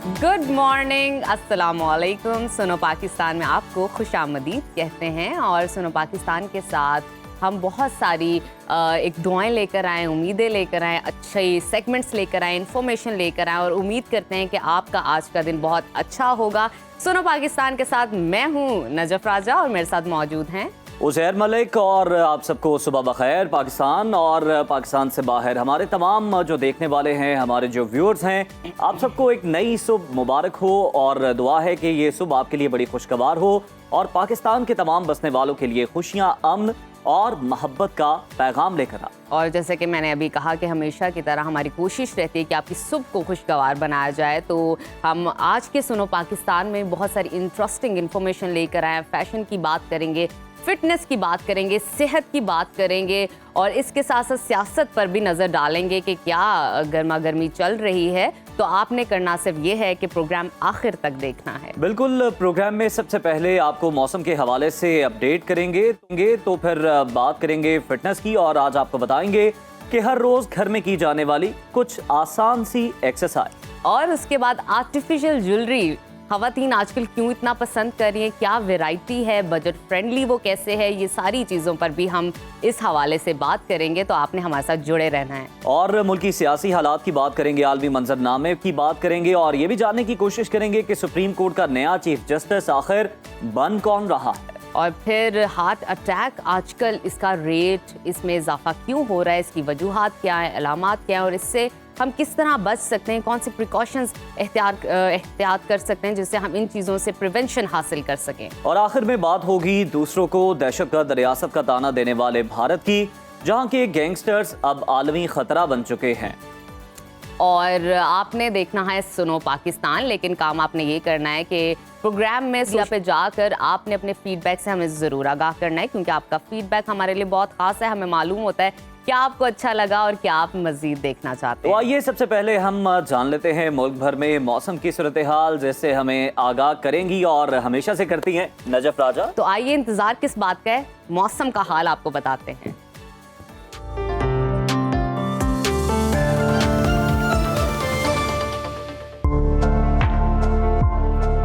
Good morning, अस्सलामुअलैकुम। सुनो पाकिस्तान में आपको खुशामदीद कहते हैं और सुनो पाकिस्तान के साथ हम बहुत सारी एक दुआएं लेकर आए, उम्मीदें लेकर आए, अच्छे सेगमेंट्स लेकर आए, इन्फॉर्मेशन लेकर आए और उम्मीद करते हैं कि आपका आज का दिन बहुत अच्छा होगा। सुनो पाकिस्तान के साथ मैं हूँ नजफ राजा और मेरे साथ मौजूद हैं उज़ैर मलिक और आप सबको सुबह बखैर। पाकिस्तान और पाकिस्तान से बाहर हमारे तमाम जो देखने वाले हैं, हमारे जो व्यूअर्स हैं, आप सबको एक नई सुबह मुबारक हो और दुआ है कि ये सुबह आपके लिए बड़ी खुशगवार हो और पाकिस्तान के तमाम बसने वालों के लिए खुशियाँ, अमन और मोहब्बत का पैगाम लेकर आ। और जैसे कि मैंने अभी कहा कि हमेशा की तरह हमारी कोशिश रहती है कि आपकी सुबह को खुशगवार बनाया जाए, तो हम आज के सुनो पाकिस्तान में बहुत सारी इंटरेस्टिंग इन्फॉर्मेशन लेकर आए। फैशन की बात करेंगे, फिटनेस की बात करेंगे, सेहत की बात करेंगे और इसके साथ साथ सियासत पर भी नज़र डालेंगे कि क्या गर्मा गर्मी चल रही है। तो आपने करना सिर्फ ये है कि प्रोग्राम आखिर तक देखना है। बिल्कुल, प्रोग्राम में सबसे पहले आपको मौसम के हवाले से अपडेट करेंगे, तो फिर बात करेंगे फिटनेस की और आज आपको बताएंगे कि हर रोज घर में की जाने वाली कुछ आसान सी एक्सरसाइज। और उसके बाद आर्टिफिशियल ज्वेलरी ख़वातीन आजकल क्यों इतना पसंद कर रही हैं, क्या वैरायटी है, बजट फ्रेंडली वो कैसे है, ये सारी चीज़ों पर भी हम इस हवाले से बात करेंगे। तो आपने हमारे साथ जुड़े रहना है। और मुल्की सियासी हालात की बात करेंगे, आलमी मंजरनामे की बात करेंगे और ये भी जानने की कोशिश करेंगे कि सुप्रीम कोर्ट का नया चीफ जस्टिस आखिर बन कौन रहा है। और फिर हार्ट अटैक, आजकल इसका रेट, इसमें इजाफा क्यों हो रहा है, इसकी वजूहात क्या है, अलामात क्या है और इससे हम किस तरह बच सकते हैं, कौन सी प्रिकॉशंस एहतियात कर सकते हैं जिससे हम इन चीज़ों से प्रिवेंशन हासिल कर सकें। और आखिर में बात होगी दूसरों को दहशतगर्द रियासत का ताना देने वाले भारत की, जहां के गैंगस्टर्स अब आलमी खतरा बन चुके हैं। और आपने देखना है सुनो पाकिस्तान, लेकिन काम आपने ये करना है कि प्रोग्राम में यहाँ पे जाकर आपने अपने फीडबैक से हमें ज़रूर आगाह करना है, क्योंकि आपका फीडबैक हमारे लिए बहुत ख़ास है। हमें मालूम होता है क्या आपको अच्छा लगा और क्या आप मज़ीद देखना चाहते हैं। तो आइए सबसे पहले हम जान लेते हैं मुल्क भर में मौसम की सूरत हाल, जिससे हमें आगाह करेंगी और हमेशा से करती हैं नजफ राजा। तो आइए, इंतज़ार किस बात का है, मौसम का हाल आपको बताते हैं।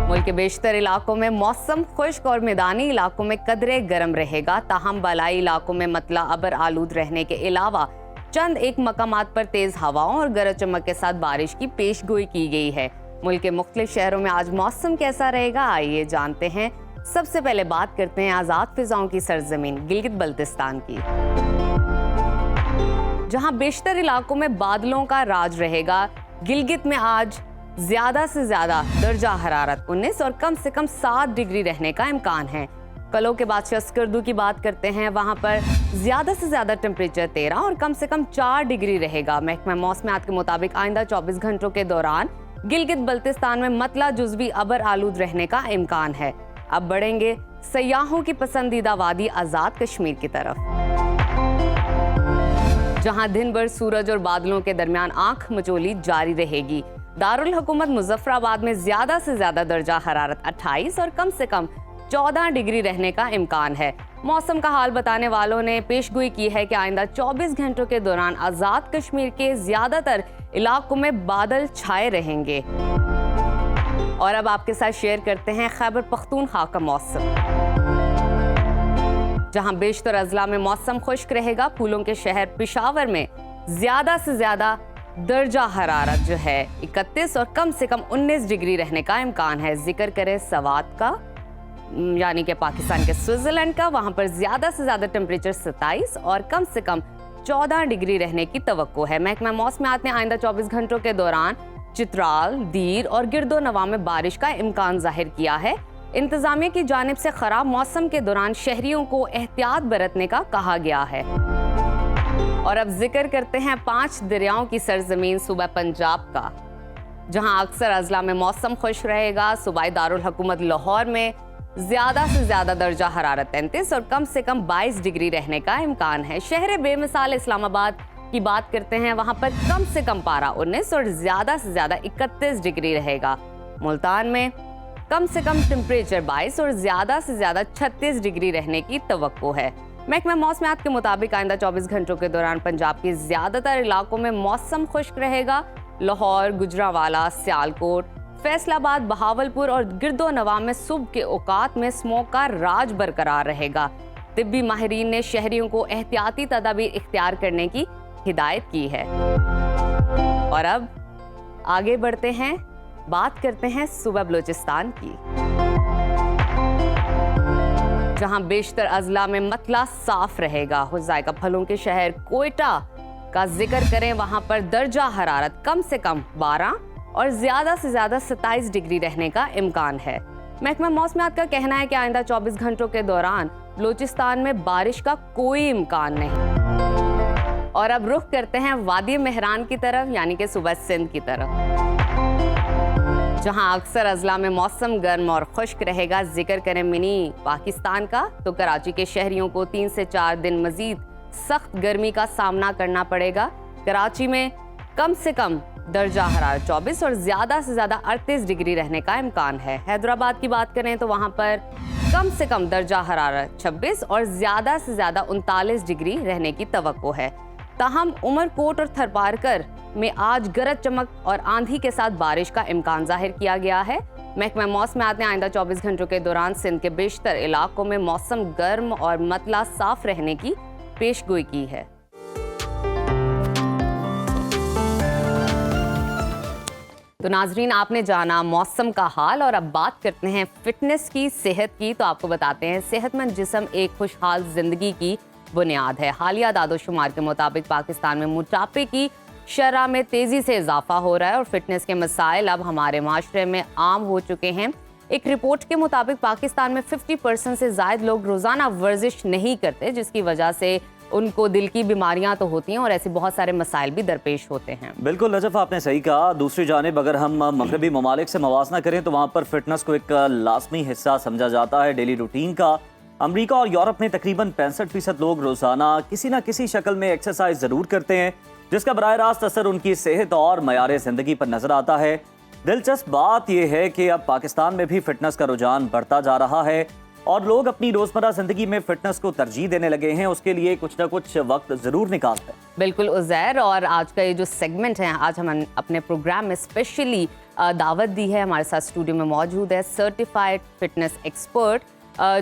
मुल्क के बेशतर इलाकों में मौसम खुश्क और मैदानी इलाकों में कदरे गर्म रहेगा। ताहम बलाई इलाकों में मतला अबर आलूद रहने के अलावा चंद एक मकामात पर तेज हवाओं और गरज चमक के साथ बारिश की पेशगोई की गई है। मुल्क के मुख्तलिफ शहरों में आज मौसम कैसा रहेगा, आइए जानते हैं। सबसे पहले बात करते हैं आज़ाद फिजाओं की सरजमीन गिलगित बल्तिस्तान की, जहां बेशतर इलाकों में बादलों का राज रहेगा। गिलगित में आज ज्यादा से ज्यादा दर्जा हरारत 19 और कम से कम 7 डिग्री रहने का इम्कान है। कलों के बाद शस्करदू की बात करते हैं, वहां पर ज्यादा से ज्यादा टेम्परेचर 13 और कम से कम 4 डिग्री रहेगा। महकमा मौसमियात के मुताबिक आइंदा 24 घंटों के दौरान गिलगित बल्तिस्तान में मतला जुज़वी अबर आलूद रहने का इम्कान है। अब बढ़ेंगे सयाहों की पसंदीदा वादी आज़ाद कश्मीर की तरफ, जहां दिन भर सूरज और बादलों के दरमियान आंख मचोली जारी रहेगी। दारुल हुकूमत मुजफ्फराबाद में ज्यादा से ज्यादा दर्जा हरारत 28 और कम से कम 14 डिग्री रहने का इम्कान है। मौसम का हाल बताने वालों ने पेशगोई की है कि आइंदा 24 घंटों के दौरान आज़ाद कश्मीर के ज्यादातर इलाकों में बादल छाए रहेंगे। और अब आपके साथ शेयर करते हैं खैबर पख्तूनख्वा का मौसम, जहां बेशतर अजला में मौसम खुश्क रहेगा। फूलों के शहर पेशावर में ज्यादा से ज्यादा दर्जा हरारत जो है 31 और कम से कम 19 डिग्री रहने का इम्कान है। जिक्र करें सवात का, यानी कि पाकिस्तान के स्विट्जरलैंड का, वहां पर ज्यादा से ज्यादा टेम्परेचर 27 और कम से कम 14 डिग्री रहने की तवक्को है। महकमा मौसमियात ने आइंदा 24 घंटों के दौरान चित्राल, दीर और गिरदो नवा में बारिश का इम्कान जाहिर किया है। इंतजामिया की जानिब से खराब मौसम के दौरान शहरियों को एहतियात बरतने का कहा गया है। और अब जिक्र करते हैं 5 दरियाओं की सरजमीन सूबा पंजाब का, जहां अक्सर अजला में मौसम खुश रहेगा। सूबाई दारुल हुकूमत लाहौर में ज्यादा से ज्यादा दर्जा हरारत 33 और कम से कम 22 डिग्री रहने का इम्कान है। शहर बेमिसाल इस्लामाबाद की बात करते हैं, वहां पर कम से कम पारा 19 और ज्यादा से ज्यादा 31 डिग्री रहेगा। मुल्तान में कम से कम टेम्परेचर 22 और ज्यादा से ज्यादा 36 डिग्री रहने की तवक्को है। महकमा मौसमियात के मुताबिक आइंदा 24 घंटों के दौरान पंजाब के ज्यादातर इलाकों में मौसम खुश्क रहेगा। लाहौर, गुजरांवाला, सियालकोट, फैसलाबाद, बहावलपुर और गिरदोनवा में सुबह के औकात में स्मोक का राज बरकरार रहेगा। तिब्बी माहिरीन ने शहरियों को एहतियाती तदाबीर इख्तियार करने की हिदायत की है। और अब आगे बढ़ते हैं, बात करते हैं सूबा बलूचिस्तान की, जहां बेशतर अजला में मतला साफ रहेगा। हुज़ाइका फलों के शहर कोयटा का जिक्र करें, वहां पर दर्जा हरारत कम से कम 12 और ज्यादा से ज्यादा 27 डिग्री रहने का इम्कान है। महकमा मौसमियात का कहना है कि आइंदा 24 घंटों के दौरान बलूचिस्तान में बारिश का कोई इम्कान नहीं। और अब रुख करते हैं वादी मेहरान की तरफ, यानी कि सूबा सिंध की तरफ, जहां अक्सर अजला में मौसम गर्म और खुश्क रहेगा। जिक्र करें मिनी पाकिस्तान का, तो कराची के शहरियों को 3 से 4 दिन मजीद सख्त गर्मी का सामना करना पड़ेगा। कराची में कम से कम दर्जा हरारत 24 और ज्यादा से ज्यादा 38 डिग्री रहने का इम्कान है। हैदराबाद की बात करें तो वहां पर कम से कम दर्जा हरारत 26 और ज्यादा से ज्यादा 39 डिग्री रहने की तवक्को है। ताहम उमरकोट और थरपारकर में आज गरज चमक और आंधी के साथ बारिश का इम्कान जाहिर किया गया है। महकमा मौसमियात ने आइंदा 24 घंटों के दौरान सिंध के बेशतर इलाकों में मौसम गर्म और मतला साफ रहने की पेशगोई की है। तो नाजरीन, आपने जाना मौसम का हाल और अब बात करते हैं फिटनेस की, सेहत की। तो आपको बताते हैं, सेहतमंद जिस्म एक खुशहाल जिंदगी की बुनियाद है। हालिया दादोशुमार के मुताबिक पाकिस्तान में मोटापे की शरह में तेजी से इजाफा हो रहा है और फिटनेस के मसाइल अब हमारे माशरे में आम हो चुके हैं। एक रिपोर्ट के मुताबिक पाकिस्तान में 50% से ज्यादा लोग रोजाना वर्जिश नहीं करते, जिसकी वजह से उनको दिल की बीमारियां तो होती हैं और ऐसे बहुत सारे मसाइल भी दरपेश होते हैं। बिल्कुल नजफ, आपने सही कहा। दूसरी जानिब अगर हम मगरबी ममालिक से मवाजना करें तो वहाँ पर फिटनेस को एक लाजमी हिस्सा समझा जाता है डेली रूटीन का। अमेरिका और यूरोप में तकरीबन 65% लोग रोजाना किसी न किसी शक्ल में एक्सरसाइज जरूर करते हैं, जिसका बराह रास्त असर उनकी सेहत और मयार जिंदगी पर नजर आता है। दिलचस्प बात यह है कि अब पाकिस्तान में भी फिटनेस का रुझान बढ़ता जा रहा है और लोग अपनी रोजमर्रा जिंदगी में फिटनेस को तरजीह देने लगे हैं। उसके लिए कुछ ना कुछ वक्त जरूर निकालते हैं। बिल्कुल उज़ैर, और आज का ये जो सेगमेंट है, आज हम अपने प्रोग्राम में स्पेशली दावत दी है। हमारे साथ स्टूडियो में मौजूद है सर्टिफाइड फिटनेस एक्सपर्ट,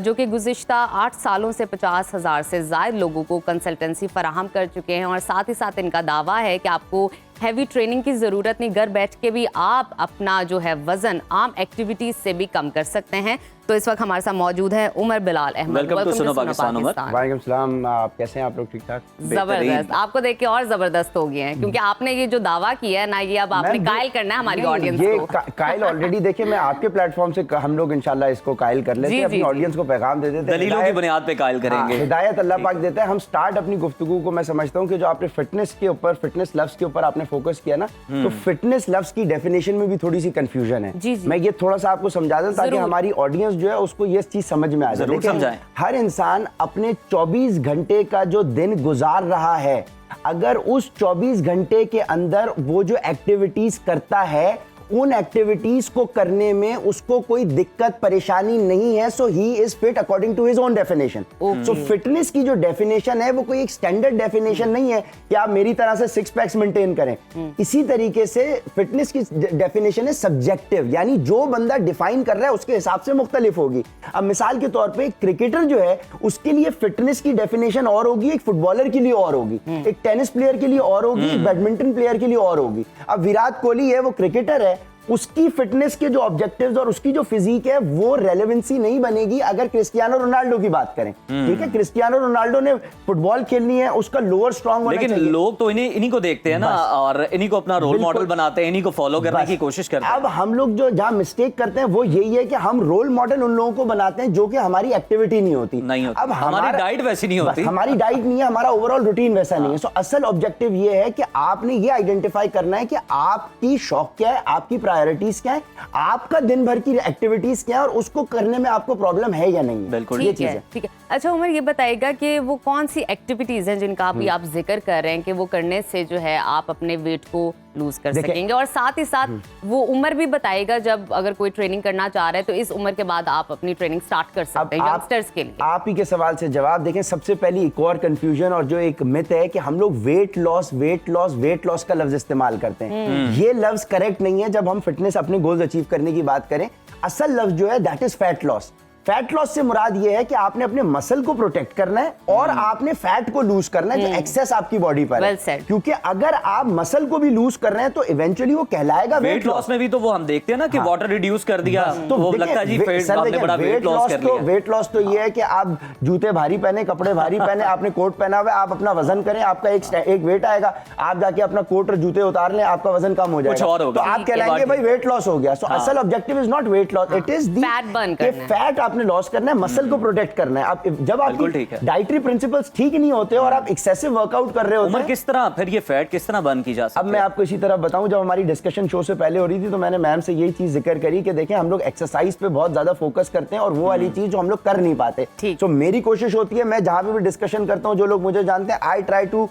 जो कि गुज़िश्ता 8 सालों से 50,000 से ज़ायद लोगों को कंसल्टेंसी फराहम कर चुके हैं। और साथ ही साथ इनका दावा है कि आपको हैवी ट्रेनिंग की ज़रूरत नहीं, घर बैठ के भी आप अपना जो है वज़न आम एक्टिविटीज़ से भी कम कर सकते हैं। तो इस वक्त हमारे साथ मौजूद है उमर बिलाल अहमद। Welcome to Suno Pakistan. उमर, वालेकुम सलाम, आप कैसे हैं? आप लोग ठीक ठाक? जबरदस्त, आपको देख के और जबरदस्त हो गए हैं, क्योंकि आपने ये जो दावा किया है ना, ये अब आपने कायल करना है हमारी ऑडियंस को। ये कायल ऑलरेडी देखिए, मैं आपके प्लेटफॉर्म से हम लोग इंशाल्लाह इसको कायल कर लेते हैं, अपनी ऑडियंस को पैगाम दे देते हैं, दलीलों की बुनियाद पे कायल करेंगे। हिदायत अल्लाह पाक देता है। हम स्टार्ट अपनी गुफ्तगू को, मैं समझता हूँ कि जो आपने फिटनेस के ऊपर, फिटनेस लफ्ज के ऊपर आपने फोकस किया ना, तो फिटनेस लफ्ज की डेफिनेशन में भी थोड़ी सी कंफ्यूजन है। मैं ये थोड़ा सा आपको समझा दूं ताकि हमारी ऑडियंस जो है उसको ये चीज समझ में आ जाए। समझाएं। हर इंसान अपने 24 घंटे का जो दिन गुजार रहा है, अगर उस 24 घंटे के अंदर वो जो एक्टिविटीज करता है, उन एक्टिविटीज को करने में उसको कोई दिक्कत परेशानी नहीं है, so he is fit according to his own definition. So fitness की जो डेफिनेशन है वो कोई एक स्टैंडर्ड डेफिनेशन नहीं है कि आप मेरी तरह से 6 पैक्स मेंटेन करें। इसी तरीके से फिटनेस की डेफिनेशन है सब्जेक्टिव, यानी जो बंदा डिफाइन कर रहा है उसके हिसाब से मुख्तलिफ होगी। अब मिसाल के तौर पे एक क्रिकेटर जो है उसके लिए फिटनेस की डेफिनेशन और होगी, एक फुटबॉलर के लिए और होगी, एक टेनिस प्लेयर के लिए और होगी, एक बैडमिंटन प्लेयर के लिए और होगी। अब विराट कोहली है, वो क्रिकेटर है, उसकी फिटनेस के जो ऑब्जेक्टिव्स और उसकी जो फिजिक है वो रेलेवेंसी नहीं बनेगी अगर क्रिस्टियानो रोनाल्डो की बात करें। ठीक है, क्रिस्टियानो रोनाल्डो ने फुटबॉल खेलनी है, उसका लोअर स्ट्रांग होना चाहिए। लेकिन लोग तो इन्हीं को देखते हैं ना, और इन्हीं को अपना रोल मॉडल बनाते हैं, इन्हीं को फॉलो करने की कोशिश करते हैं। अब हम लोग जो जहां मिस्टेक करते हैं वो यही है कि हम रोल मॉडल उन लोगों को बनाते हैं जो कि हमारी एक्टिविटी नहीं होती। अब हमारी डाइट वैसी नहीं होती, हमारी डाइट नहीं है, हमारा ओवरऑल रूटीन वैसा नहीं है। सो असल ऑब्जेक्टिव ये है कि आपने ये आइडेंटिफाई करना है कि आपकी शौक क्या है, आपकी प्रायोरिटीज क्या है, आपका दिन भर की एक्टिविटीज क्या है और उसको करने में आपको प्रॉब्लम है या नहीं। बिल्कुल, ये चीज है। ठीक है। अच्छा उमर, ये बताइएगा कि वो कौन सी एक्टिविटीज हैं जिनका आप जिक्र कर रहे हैं कि वो करने से जो है आप अपने वेट को लूज कर देखिए- सकेंगे, और साथ ही साथ वो उम्र भी बताएगा जब अगर कोई ट्रेनिंग करना चाह रहा है तो इस उम्र के बाद आप अपनी ट्रेनिंग स्टार्ट कर सकते हैं यंगस्टर्स के लिए। आप ही के सवाल से जवाब देखें। सबसे पहली एक और कंफ्यूजन और जो एक मिथ है कि हम लोग वेट लॉस का लफ्ज इस्तेमाल करते हैं। ये लफ्ज करेक्ट नहीं है। जब हम फिटनेस अपने गोल्स अचीव करने की बात करें, असल लफ्ज जो है that is fat loss. Fat loss से मुराद ये है कि आपने अपने मसल को प्रोटेक्ट करना है और आपने फैट को लूज करना है जो एक्सेस आपकी बॉडी पर Well है। said. क्योंकि अगर आप मसल को भी लूज कर रहे हैं तो इवेंचुअली वो कहलाएगा वेट लॉस में भी तो वो हम देखते हैं ना कि वाटर रिड्यूस कर दिया तो वो देखिए, लगता है जी सर आपने देखिए, बड़ा वेट लॉस कर लिया। वेट लॉस तो ये है कि आप जूते भारी पहने, कपड़े भारी पहने, आपने कोट पहना हुआ है, आप अपना वजन करें, आपका एक वेट आएगा, आप जाके अपना कोट और जूते उतार लें, आपका वजन कम हो कुछ और जाएगा, होगा। तो आप कहलाएंगे भाई वेट लॉस हो गया। सो असल objective is not weight loss, it is Fat burn करना है। फैट आपने लॉस करना है, मसल को प्रोटेक्ट करना है। आप जब बिल्कुल ठीक आपकी है। डाइटरी प्रिंसिपल्स ठीक नहीं होते और आप एक्सेसिव वर्कआउट कर रहे होते उम्र हैं। किस तरह फिर ये फैट किस तरह बर्न की जा सकती अब है? मैं आपको इसी तरह बताऊं, जब हमारी डिस्कशन शो से पहले हो रही थी तो मैंने मैम से यही चीज जिक्र करी कि देखें हम लोग एक्सरसाइज पे बहुत ज्यादा फोकस करते हैं और वो वाली चीज जो हम लोग कर नहीं पाते। ठीक। तो मेरी कोशिश होती है, मैं जहां भी डिस्कशन करता हूं, जो लोग मुझे जानते हैं, I try to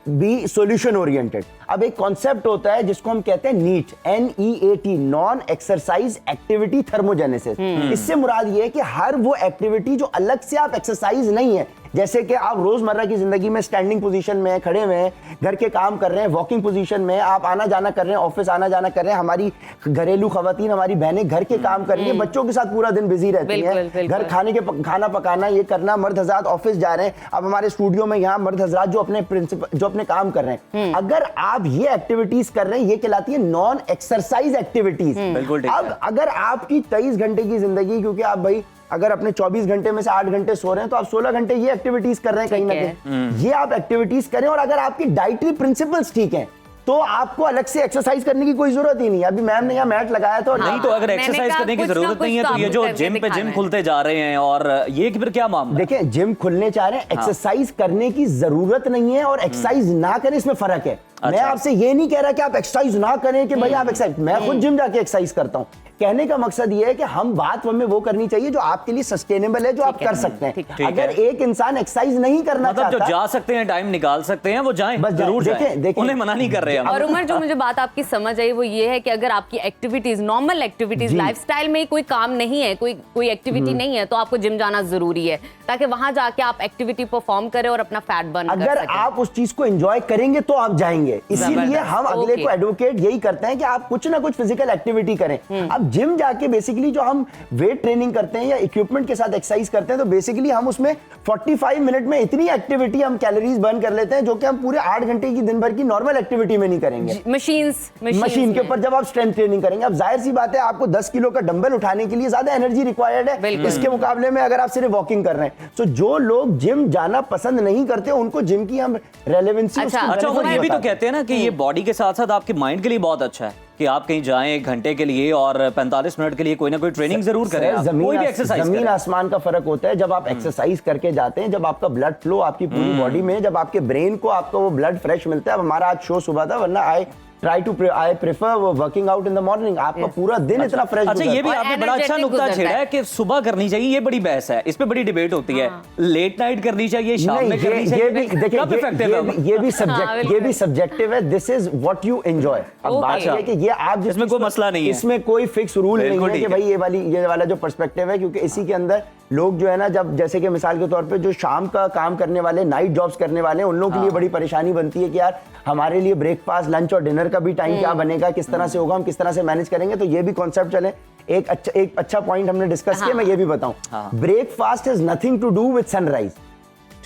be solution oriented. अब एक कॉन्सेप्ट होता है जिसको हम कहते हैं NEAT, NEAT, non exercise activity thermogenesis. इससे मुराद ये है कि हर वो एक्टिविटी जो अलग से आप एक्सरसाइज नहीं है, जैसे कि आप रोजमर्रा की जिंदगी में स्टैंडिंग पोजीशन में खड़े हुए हैं, घर के काम कर रहे हैं, वॉकिंग पोजीशन में आप आना जाना कर रहे हैं, ऑफिस आना जाना कर रहे हैं, हमारी घरेलू खवातीन, हमारी बहनें घर के काम कर रही है, बच्चों के साथ पूरा दिन बिजी रहती बिल्कुल, हैं, बिल्कुल। घर खाना पकाना, ये करना, मर्द हजरात ऑफिस जा रहे हैं, अब हमारे स्टूडियो में यहाँ मर्द हजरात जो अपने काम कर रहे हैं। अगर आप ये एक्टिविटीज कर रहे हैं, ये कहलाती है नॉन एक्सरसाइज एक्टिविटीज। बिल्कुल ठीक है। अब अगर आपकी 23 घंटे की जिंदगी, क्योंकि आप भाई अगर अपने 24 घंटे में से 8 घंटे सो रहे हैं तो आप 16 घंटे ये एक्टिविटीज कर रहे हैं कहीं ना कहीं, ये आप एक्टिविटीज करें। और अगर आपकी डाइटरी प्रिंसिपल्स ठीक हैं तो आपको अलग से एक्सरसाइज करने की कोई जरूरत ही नहीं। अभी मैम ने यहाँ मैट लगाया था और नहीं तो अगर मैंने एक्सरसाइज कहा करने की कुछ ना जरूरत कुछ नहीं है तो तो ये जो आपको करके जिम पे दिखाना जिम है। खुलते जा रहे हैं और ये फिर क्या मामला? देखें, जिम खुलने चाह रहे हैं, एक्सरसाइज करने की जरूरत नहीं है और एक्सरसाइज ना करें, इसमें फर्क है। मैं आपसे ये नहीं कह रहा कि आप एक्सरसाइज ना करें कि भाई आप एक्सरसाइज, मैं खुद जिम जाके एक्सरसाइज करता हूं। कहने का मकसद ये है कि हम बात हमें वो करनी चाहिए जो आपके लिए सस्टेनेबल है, जो आप कर सकते हैं। ठीक है। अगर एक इंसान एक्सरसाइज नहीं करना मतलब जो चाहता, जा सकते हैं, टाइम निकाल सकते हैं, वो जाएं, बस जरूर देखें, जाएं। देखें। उन्हें मना नहीं कर रहे हम। और उमर, जो मुझे बात आपकी समझ आई वो ये है कि अगर आपकी एक्टिविटीज, नॉर्मल एक्टिविटीज, लाइफस्टाइल में कोई काम नहीं है, कोई एक्टिविटी नहीं है, तो आपको जिम जाना जरूरी है ताकि वहां जाके आप एक्टिविटी परफॉर्म करें और अपना फैट बर्न कर अगर सकें। आप उस चीज को एंजॉय करेंगे तो आप जाएंगे। इसीलिए जबरदस्त, हम अगले ओके। को एडवोकेट यही करते हैं कि आप कुछ ना कुछ फिजिकल एक्टिविटी करें। अब जिम जाके बेसिकली जो हम वेट ट्रेनिंग करते हैं या इक्विपमेंट के साथ एक्सरसाइज करते हैं, तो बेसिकली हम उसमें 45 मिनट में इतनी एक्टिविटी, हम कैलोरीज बर्न कर लेते हैं जो कि हम पूरे 8 घंटे की दिन भर की नॉर्मल एक्टिविटी में नहीं करेंगे। मशीन के ऊपर जब आप स्ट्रेंथ ट्रेनिंग करेंगे, अब जाहिर सी बात है आपको 10 किलो का डंबल उठाने के लिए ज्यादा एनर्जी रिक्वायर्ड है इसके मुकाबले में अगर आप सिर्फ वॉकिंग कर रहे हैं। तो जो लोग जिम जाना पसंद नहीं करते उनको जिम की हम रेलेवेंसी, अच्छा, वो ये भी तो कहते हैं ना कि ये बॉडी के साथ साथ आपके माइंड के लिए बहुत अच्छा है कि आप कहीं जाएं 1 घंटे के लिए और 45 मिनट के लिए कोई ना कोई ट्रेनिंग जरूर करें, आप कोई भी एक्सरसाइज जमीन करें। आसमान का फर्क होता है जब आप एक्सरसाइज करके जाते हैं, जब आपका ब्लड फ्लो आपकी पूरी बॉडी में, जब आपके ब्रेन को आपका वो ब्लड फ्रेश मिलता है। अब हमारा आज शो सुबह था, वरना I prefer working out in the morning. आपका पूरा दिन इतना फ्रेश। अच्छा, ये भी और आपने बड़ा अच्छा energetic नुकता गुजरता छेड़ा है। है कि सुबह करनी चाहिए, ये बड़ी बहस है, इस पे बड़ी डिबेट होती है। लेट नाइट करनी चाहिए, शाम में करनी ये चाहिए, भी देखिए, कब effective है वो? ये भी सब्जेक्टिव है। This is what you enjoy. अब Okay. बात ये है कि ये आप जिस इसमें चीज कोई को- मसला नहीं है। इसमें कोई फिक्स रूल नहीं बिल्कुल है कि ठीक है। भाई ये वाला जो पर्सपेक्टिव है, क्योंकि इसी के अंदर लोग जो है ना, जब जैसे कि मिसाल के तौर पे जो शाम का काम करने वाले, नाइट जॉब्स करने वाले, उन लोगों के लिए बड़ी परेशानी बनती है कि यार हमारे लिए ब्रेकफास्ट, लंच और डिनर का भी टाइम क्या बनेगा, किस तरह से होगा, हम किस तरह से मैनेज करेंगे। तो ये भी कॉन्सेप्ट चले। एक अच्छा पॉइंट हमने डिस्कस किया, मैं ये भी बताऊं, breakfast is nothing to do with sunrise.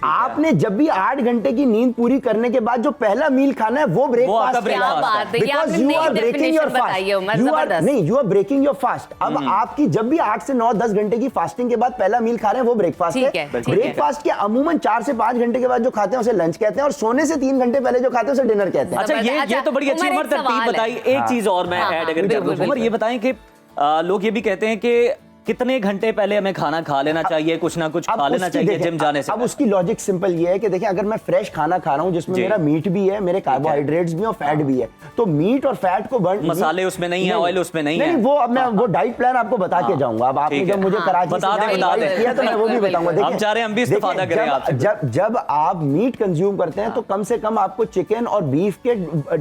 आपने जब भी 8 घंटे की नींद पूरी करने के बाद जो पहला मील खाना है वो आपका ब्रेकफास्ट है। breakfast क्या बात है, ये Because आपने you नई are breaking your definition बताई है, fast. उमर, You are- जबरदस्त। नहीं, you are breaking your fast. अब आपकी जब भी 8 से 9-10 घंटे की फास्टिंग के बाद पहला मील खा रहे हैं वो ब्रेकफास्ट ठीक है। है, ठीक है। ब्रेकफास्ट के अमूमन 4 से 5 घंटे के बाद जो खाते हैं उसे लंच कहते हैं और सोने से 3 घंटे पहले जो खाते हैं उसे डिनर कहते हैं। अच्छा, ये तो बड़ी अच्छी उमर, उमर एक सवाल तरतीब है। बताई। एक चीज और मैं हाँ, ऐड हाँ, अगर कर दूं, बिल्कुल, उमर, ये बताएं कि लोग ये भी कहते हैं कि कितने घंटे पहले हमें खाना खा लेना चाहिए, कुछ ना कुछ खा लेना चाहिए जिम जाने से? अब उसकी लॉजिक सिंपल ये है कि देखिए, अगर मैं फ्रेश खाना खा रहा हूँ जिसमें मेरा मीट भी है, मेरे कार्बोहाइड्रेट्स भी हैं और फैट भी है, तो मीट और फैट को बर्न, मसाले उसमें नहीं है, ऑयल उसमें नहीं है, वो अब मैं वो डाइट प्लान आपको बता के जाऊंगा। अब आपने जब मुझे कराची से इनवाइट किया तो मैं वो भी बताऊंगा। हम चाह रहे हैं हम भी इस्तेफादा करें आपसे। जब आप मीट कंज्यूम करते हैं तो कम से कम आपको चिकन और बीफ के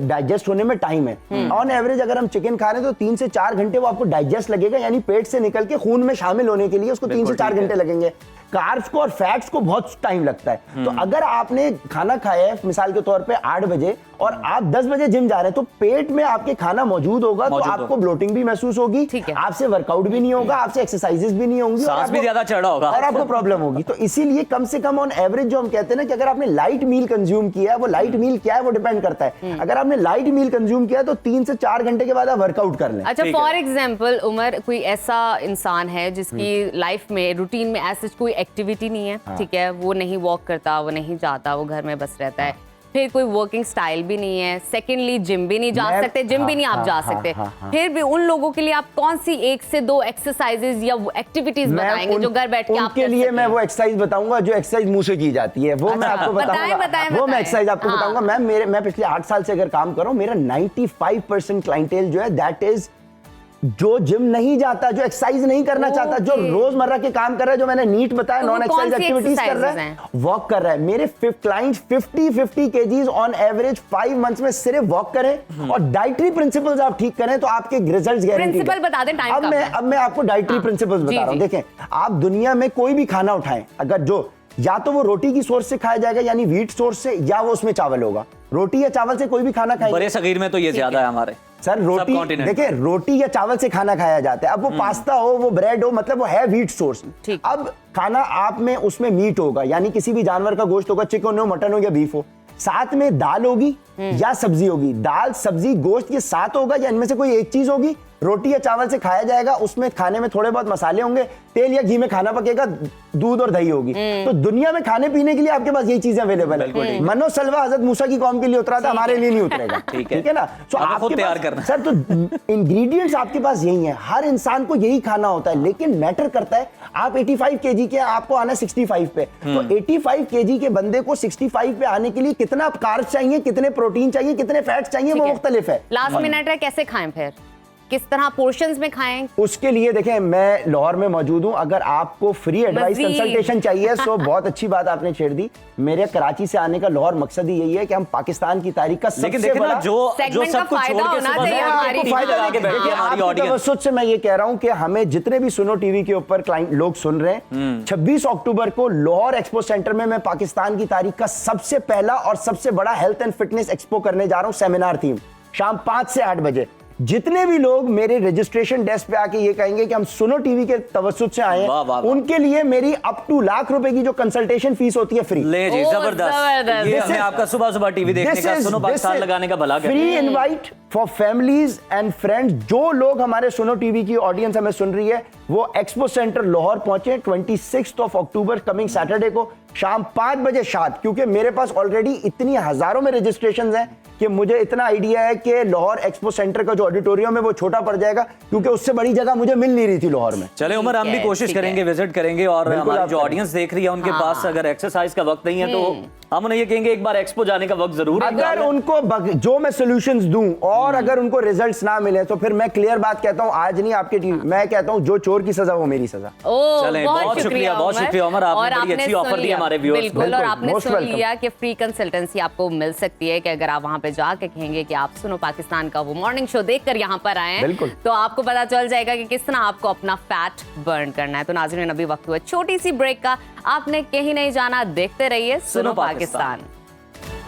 डाइजेस्ट होने में टाइम है। ऑन एवरेज अगर हम चिकन खा रहे हैं तो 3 से 4 घंटे वो आपको डाइजेस्ट लगेगा, यानी पेट से निकल के खून में शामिल होने के लिए उसको 3 से 4 घंटे लगेंगे। कार्ब्स को और फैट्स को बहुत टाइम लगता है। तो अगर आपने खाना खाया है मिसाल के तौर पे 8 बजे और आप 10 बजे जिम जा रहे हैं, तो पेट में आपके खाना मौजूद होगा, तो आपको ब्लोटिंग भी महसूस होगी, आपसे वर्कआउट भी नहीं होगा, आपसे एक्सरसाइजेस भी नहीं होंगी, सांस भी ज्यादा चढ़ा होगा और आपको प्रॉब्लम होगी। तो इसीलिए कम से कम ऑन एवरेज जो हम कहते हैं ना कि अगर आपने लाइट मील कंज्यूम किया है, वो लाइट मील क्या है वो डिपेंड करता है। अगर आपने लाइट मील कंज्यूम किया तो 3 से 4 घंटे के बाद आप वर्कआउट कर लें। अच्छा, फॉर एग्जाम्पल उमर, कोई ऐसा इंसान है जिसकी लाइफ में रूटीन में ऐसी कोई एक्टिविटी नहीं है, ठीक है, वो नहीं वॉक करता, वो नहीं जाता, वो घर में बस रहता है, फिर कोई वर्किंग स्टाइल भी नहीं है, सेकेंडली जिम भी नहीं जा सकते, जिम भी नहीं आप जा सकते, फिर भी उन लोगों के लिए आप कौन सी 1 से 2 एक्सरसाइजेज या एक्टिविटीज बताएंगे जो घर बैठ के आप उनके लिए मैं वो एक्सरसाइज बताऊंगा जो एक्सरसाइज मुंह से की जाती है, वो मैं आपको बताऊंगा। वो मैं एक्सरसाइज आपको बताऊंगा। मैं पिछले 8 साल से अगर काम कर रहा हूं, मेरा 95% क्लाइंटेल जो है दैट इज जो जिम नहीं जाता, जो एक्सरसाइज नहीं करना चाहता, जो रोजमर्रा के काम कर रहा है, जो मैंने नीट बताया, नॉन एक्सरसाइज एक्टिविटीज कर रहा है, वॉक कर रहा है। मेरे clients 50 KGs on average 5 months में सिर्फ वॉक करें और डाइटरी प्रिंसिपल्स आप ठीक करें तो आपके रिजल्ट्स गारंटीड। प्रिंसिपल बता दें टाइम का। अब मैं आपको डाइटरी प्रिंसिपल्स बता रहा हूं। देखें, आप दुनिया में कोई भी खाना उठाएं, अगर जो या तो वो रोटी की सोर्स से खाया जाएगा यानी व्हीट सोर्स से, या वो उसमें चावल होगा। रोटी या चावल से कोई भी खाना खाएंगे। बड़े सगीर में तो ये ज्यादा है हमारे सर, रोटी देखिए, रोटी या चावल से खाना खाया जाता है। अब वो पास्ता हो, वो ब्रेड हो, मतलब वो है व्हीट सोर्स। अब खाना आप में उसमें मीट होगा, यानी किसी भी जानवर का गोश्त होगा, चिकन हो, मटन हो या बीफ हो, साथ में दाल होगी या सब्जी होगी। दाल, सब्जी, गोश्त ये साथ होगा या इनमें से कोई एक चीज होगी। रोटी या चावल से खाया जाएगा, उसमें खाने में थोड़े बहुत मसाले होंगे, तेल या घी में खाना पकेगा, दूध और दही होगी। तो दुनिया में खाने पीने के लिए आपके पास यही चीजें अवेलेबल है। मनो सलवा हजरत मूसा की कौम के लिए उतरा था, हमारे लिए नहीं उतरेगा। ठीक है ना? तो आपको तैयार करना सर, तो इंग्रेडिएंट्स आपके पास यही है, हर इंसान को यही खाना होता है। लेकिन मैटर करता है आप 85 केजी के, आपको आना 65 पे, तो 85 केजी के बंदे को 65 पे आने के लिए कितना कार्ब्स चाहिए, कितने प्रोटीन चाहिए, कितने फैट्स चाहिए, वो मुख्तलिफ है। लास्ट मिनट है, कैसे खाएं फिर, किस तरह पोर्शंस में खाएं? उसके लिए देखें, मैं लाहौर में मौजूद हूं, अगर आपको फ्री एडवाइस कंसल्टेशन चाहिए तो बहुत अच्छी बात आपने छेड़ दी। मेरे कराची से आने का लाहौर मकसद ही यही है कि हम पाकिस्तान की तारीख का सबसे बड़ा जो सब कुछ छोड़ के तवज्जुह से मैं ये कह रहा हूं कि हमें जितने भी सुनो टीवी के ऊपर क्लाइंट लोग सुन रहे हैं, 26 अक्टूबर को लाहौर एक्सपो सेंटर में मैं पाकिस्तान की तारीख का सबसे पहला और सबसे बड़ा हेल्थ एंड फिटनेस एक्सपो करने जा रहा हूं, सेमिनार थीम, शाम 5 से 8 बजे। जितने भी लोग मेरे रजिस्ट्रेशन डेस्क पे आके ये कहेंगे कि हम सुनो टीवी के तवज्जुह से आए हैं, उनके लिए मेरी अप टू लाख रुपए की जो कंसल्टेशन फीस होती है फ्री। ले जी, जबरदस्त। ये हमें आपका सुबह टीवी देखने का, सुनो पाकिस्तान लगाने का भला free invite for families and friends. जो लोग हमारे सुनो टीवी की ऑडियंस हमें सुन रही है, वो एक्सपो सेंटर लाहौर पहुंचे 26 अक्टूबर कमिंग सैटरडे को शाम 5 बजे शाद, क्योंकि मेरे पास ऑलरेडी इतनी हजारों में रजिस्ट्रेशन हैं कि मुझे इतना आइडिया है कि लाहौर एक्सपो सेंटर का जो ऑडिटोरियम है वो छोटा पड़ जाएगा, क्योंकि उससे बड़ी जगह मुझे मिल नहीं रही थी लाहौर में। चले उमर, हम भी कोशिश करेंगे, विजिट करेंगे, और हमारी जो ऑडियंस देख रही है उनके पास अगर एक्सरसाइज का वक्त नहीं है तो हम उन्हें ये कहेंगे एक बार एक्सपो जाने का वक्त जरूर अगर उनको जो मैं सॉल्यूशंस दूं और अगर उनको रिजल्ट्स ना मिले तो फिर मैं क्लियर बात कहता हूं, आज नहीं आपके टीम, मैं कहता हूं जो चोर की सजा वो मेरी सजा। चलें, बहुत शुक्रिया उमर, आपने बड़ी अच्छी ऑफर दी हमारे व्यूअर्स को। बिल्कुल, और आपने सुन लिया कि फ्री कंसल्टेंसी आपको मिल सकती है, कि अगर आप वहां पे जाके कहेंगे कि आप सुनो पाकिस्तान का वो मॉर्निंग शो देखकर यहाँ पर आए हैं, तो आपको पता चल जाएगा कि किस तरह आपको अपना फैट बर्न करना है। तो नाज़रीन, अभी वक्त हुआ छोटी सी ब्रेक का, आपने कहीं नहीं जाना, देखते रहिए सुनो Pakistan.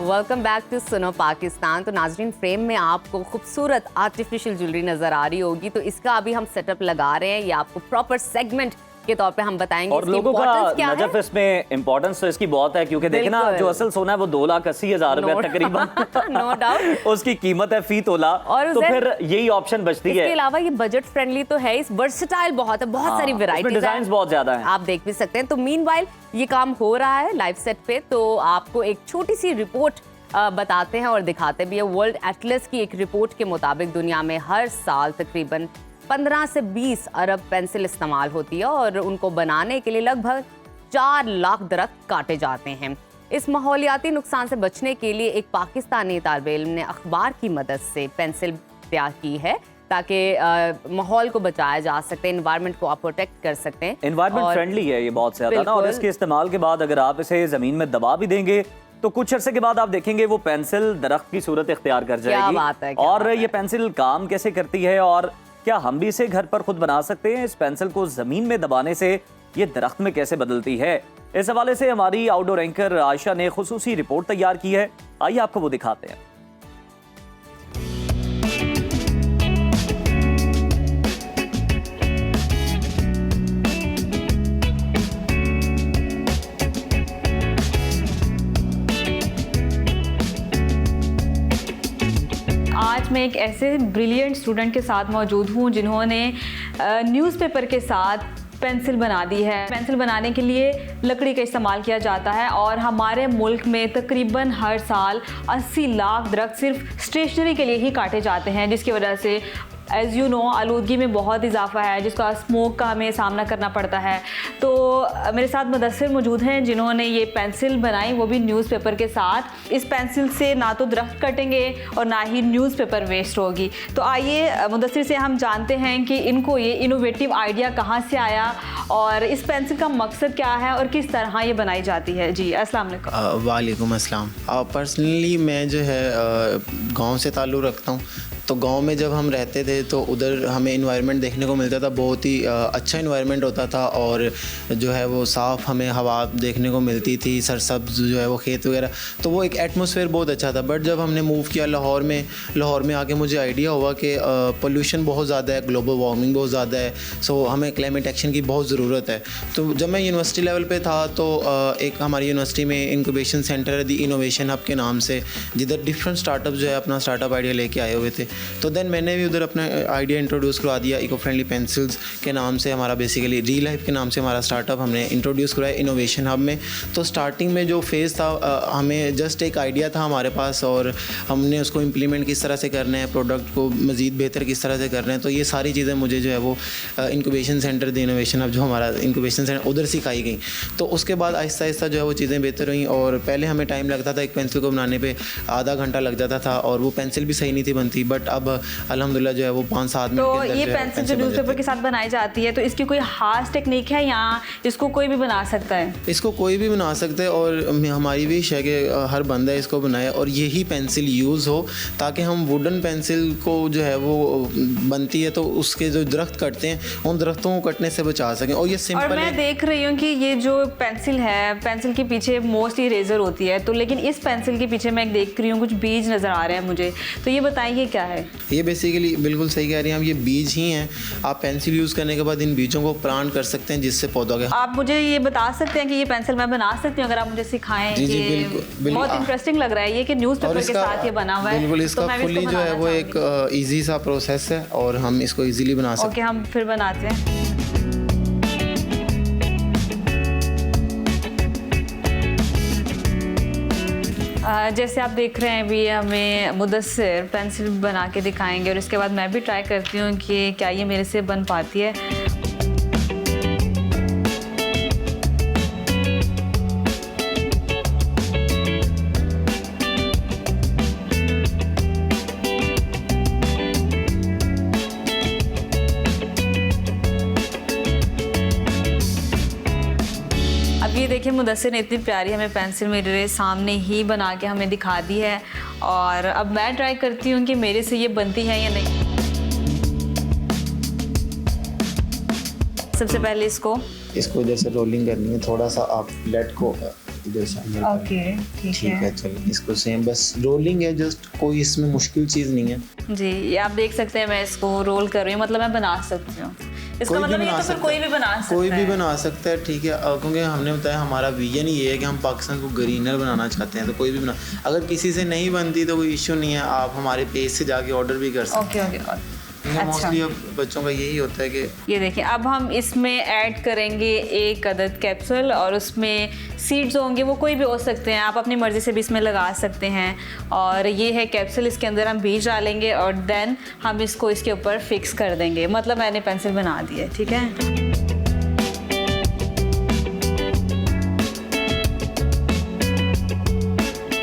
Welcome back to Suno Pakistan. तो नाजरीन, फ्रेम में आपको खूबसूरत आर्टिफिशियल ज्वेलरी नजर आ रही होगी, तो इसका अभी हम सेटअप लगा रहे हैं, ये आपको प्रॉपर सेगमेंट के तौर पे हम बताएंगे। और लोगों का नजर इसमें इंपॉर्टेंस तो इसकी बहुत है, क्योंकि देखना जो असल सोना है वो 2,80,000 रुपए तकरीबन नो डाउट उसकी कीमत है फी तोला, और तो फिर यही ऑप्शन बचती है। इसके अलावा ये बजट फ्रेंडली तो है, इस वर्सेटाइल बहुत है, बहुत सारी वैरायटीज, डिजाइन्स बहुत ज्यादा हैं, आप देख भी सकते हैं। तो मीनवाइल ये काम हो रहा है लाइव सेट पे, तो आपको एक छोटी सी रिपोर्ट बताते हैं और दिखाते भी है। वर्ल्ड एटलस की एक रिपोर्ट के मुताबिक दुनिया में हर साल तकरीबन 15 से 20 अरब पेंसिल इस्तेमाल होती है और उनको बनाने के लिए लगभग 4 लाख दरख्त काटे जाते हैं। इस माहौलियाती नुकसान से बचने के लिए एक पाकिस्तानी तालिबे इल्म ने अखबार की मदद से पेंसिल तैयार की है ताकि माहौल को बचाया जा सकते हैं, एनवायरनमेंट को आप प्रोटेक्ट कर सकते हैं। एनवायरनमेंट फ्रेंडली है ये बहुत ज्यादा ना, और इसके इस्तेमाल के बाद अगर आप इसे जमीन में दबा भी देंगे तो कुछ अरसे के बाद आप देखेंगे वो पेंसिल दरख्त की सूरत इख्तियार कर जाएगी। बात है, और ये पेंसिल काम कैसे करती है और क्या हम भी इसे घर पर खुद बना सकते हैं? इस पेंसिल को जमीन में दबाने से ये दरख्त में कैसे बदलती है, इस हवाले से हमारी आउटडोर एंकर आयशा ने खुसूसी रिपोर्ट तैयार की है। आइए आपको वो दिखाते हैं। आज मैं एक ऐसे ब्रिलियंट स्टूडेंट के साथ मौजूद हूँ जिन्होंने न्यूज़पेपर के साथ पेंसिल बना दी है। पेंसिल बनाने के लिए लकड़ी का इस्तेमाल किया जाता है और हमारे मुल्क में तकरीबन हर साल 80 लाख दरख्त सिर्फ स्टेशनरी के लिए ही काटे जाते हैं, जिसकी वजह से एज़ यू नो आलूदगी में बहुत इजाफा है, जिसका स्मोक का हमें सामना करना पड़ता है। तो मेरे साथ मुदस्सिर मौजूद हैं जिन्होंने ये पेंसिल बनाई, वो भी न्यूज़पेपर के साथ। इस पेंसिल से ना तो दरख्त कटेंगे और ना ही न्यूज़पेपर वेस्ट होगी। तो आइए मुदस्सिर से हम जानते हैं कि इनको ये इनोवेटिव आइडिया कहाँ से आया और इस पेंसिल का मकसद क्या है और किस तरह ये बनाई जाती है। जी अस्सलाम वालेकुम। वालेकुम अस्सलाम। पर्सनली मैं जो है गांव से ताल्लुक़ रखता हूँ। तो गांव में जब हम रहते थे तो उधर हमें इन्वायरमेंट देखने को मिलता था, बहुत ही अच्छा इन्वायरमेंट होता था और जो है वो साफ़ हमें हवा देखने को मिलती थी, सरसब्ज जो है वो खेत वगैरह, तो वो एक एटमॉस्फेयर बहुत अच्छा था। बट जब हमने मूव किया लाहौर में आके मुझे आइडिया हुआ कि पोल्यूशन बहुत ज़्यादा है, ग्लोबल वार्मिंग बहुत ज़्यादा है, सो हमें क्लाइमेट एक्शन की बहुत ज़रूरत है। तो जब मैं यूनिवर्सिटी लेवल पर था तो एक हमारी यूनिवर्सिटी में इंक्यूबेशन सेंटर है दी इनोवेशन हब के नाम से, जिधर डिफरेंट स्टार्टअप जो है अपना स्टार्टअप आइडिया लेके आए हुए थे। तो देन मैंने भी उधर अपना आइडिया इंट्रोड्यूस करवा दिया। इको फ्रेंडली पेंसिल्स के नाम से हमारा बेसिकली रील लाइफ के नाम से हमारा स्टार्टअप हमने इंट्रोड्यूस करवाया इनोवेशन हब में। तो स्टार्टिंग में जो फेज़ था हमें जस्ट एक आइडिया था हमारे पास और हमने उसको इम्प्लीमेंट किस तरह से करना है, प्रोडक्ट को मज़ीद बेहतर किस तरह से करना है। तो ये सारी चीज़ें मुझे जो है वो incubation centre the innovation hub जो हमारा इंक्यूबेशन सेंटर उधर सिखाई गई। तो उसके बाद आहिस्ता आहिस्ता जो है वो चीज़ें बेहतर हुई और पहले हमें टाइम लगता था एक पेंसिल को बनाने पर आधा घंटा लग जाता था और वो पेंसिल भी सही नहीं थी बनती। बट अब अल्हम्दुलिल्लाह जो है वो 5-7 मिनट तो ये पेंसिल जो न्यूज़पेपर के साथ बनाई जाती है, तो इसकी कोई खास टेक्निक है या इसको कोई भी बना सकता है? इसको कोई भी बना सकता है और हमारी विश है कि हर बंदा इसको बनाए और यही पेंसिल यूज़ हो ताकि हम वुडन पेंसिल को जो है वो बनती है तो उसके जो दरख्त कटते हैं उन दरख्तों को कटने से बचा सकें। और ये सिंपल और मैं देख रही हूँ कि ये जो पेंसिल है, पेंसिल के पीछे मोस्टली इरेजर होती है, तो लेकिन इस पेंसिल के पीछे मैं देख रही हूँ कुछ बीज नज़र आ रहे हैं मुझे, तो ये बताइए क्या है? ये बेसिकली बिल्कुल सही कह रही हैं आप, ये बीज ही हैं। आप पेंसिल यूज़ करने के बाद इन बीजों को प्लांट कर सकते हैं जिससे पौधों के। आप मुझे ये बता सकते हैं कि ये पेंसिल मैं बना सकती हूँ अगर आप मुझे सिखाएं? जी, कि बिल्कुल। बहुत इंटरेस्टिंग लग रहा है ये कि न्यूज़पेपर के साथ ये बना हुआ है। बिल्कुल, इसका फुली जो है वो एक ईजी सा प्रोसेस है और हम इसको ईजिली बना सकते हैं। ओके, हम फिर बनाते हैं। जैसे आप देख रहे हैं अभी हमें मुदस्सिर पेंसिल बना के दिखाएंगे और इसके बाद मैं भी ट्राई करती हूँ कि क्या ये मेरे से बन पाती है। अब ये देखिए मुदस्सिर ने इतनी प्यारी हमें पेंसिल मेरे सामने ही बना के हमें दिखा दी है और अब मैं ट्राई करती हूँ कि मेरे से ये बनती है या नहीं। सबसे पहले इसको इधर से रोलिंग करनी है, थोड़ा सा आप लेट को इधर से अंदर। ओके, ठीक है। चलिए इसको सेम बस रोलिंग है, जस्ट कोई इसमें मुश्किल चीज़ नहीं है। जी, ये आप देख सकते हैं मैं इसको रोल कर रही हूँ, मतलब मैं बना सकती हूँ। इसका मतलब ये तो फिर कोई भी बना सकता है। कोई भी बना सकता है, ठीक है। क्योंकि हमने बताया हमारा विजन ये है कि हम पाकिस्तान को ग्रीनर बनाना चाहते हैं, तो कोई भी बना। अगर किसी से नहीं बनती तो कोई इशू नहीं है, आप हमारे पेज से जाके ऑर्डर भी कर सकते हैं। ओके। क्योंकि मोस्टली अब बच्चों का यही होता है कि ये देखिए, अब हम इसमें ऐड करेंगे 1 अदद कैप्सूल और उसमें सीड्स होंगे, वो कोई भी हो सकते हैं, आप अपनी मर्ज़ी से भी इसमें लगा सकते हैं। और ये है कैप्सूल, इसके अंदर हम बीज डालेंगे और देन हम इसको इसके ऊपर फिक्स कर देंगे। मतलब मैंने पेंसिल बना दी है, ठीक है।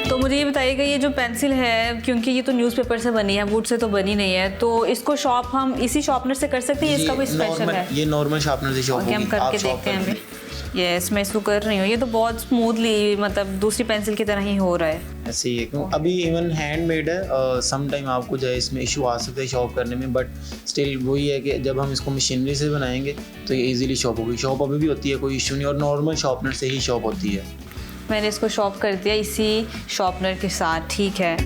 तो मुझे ये बताइएगा, ये जो पेंसिल है, क्योंकि ये तो न्यूज़पेपर से बनी है, वुड से तो बनी नहीं है, तो इसको शॉप हम इसी शॉर्पनर से कर सकते हैं? इसका कोई स्पेशल है? ये नॉर्मल शार्पनर से शॉप ओके, हम करके देखते हैं अभी। ये मैं इसको कर रही हूँ, ये तो बहुत स्मूथली, मतलब दूसरी पेंसिल की तरह ही हो रहा है। ऐसे ही है, क्यों अभी इवन हैंडमेड है, सम टाइम आपको जो है इसमें इशू आ सकता है शॉप करने में, बट स्टिल वही है कि जब हम इसको मशीनरी से बनाएंगे तो ये इजीली शॉप होगी। शॉप अभी भी होती है, कोई इशू नहीं, और नॉर्मल शार्पनर से ही शॉप होती है। मैंने इसको शॉप कर दिया इसी शॉर्पनर के साथ, ठीक है।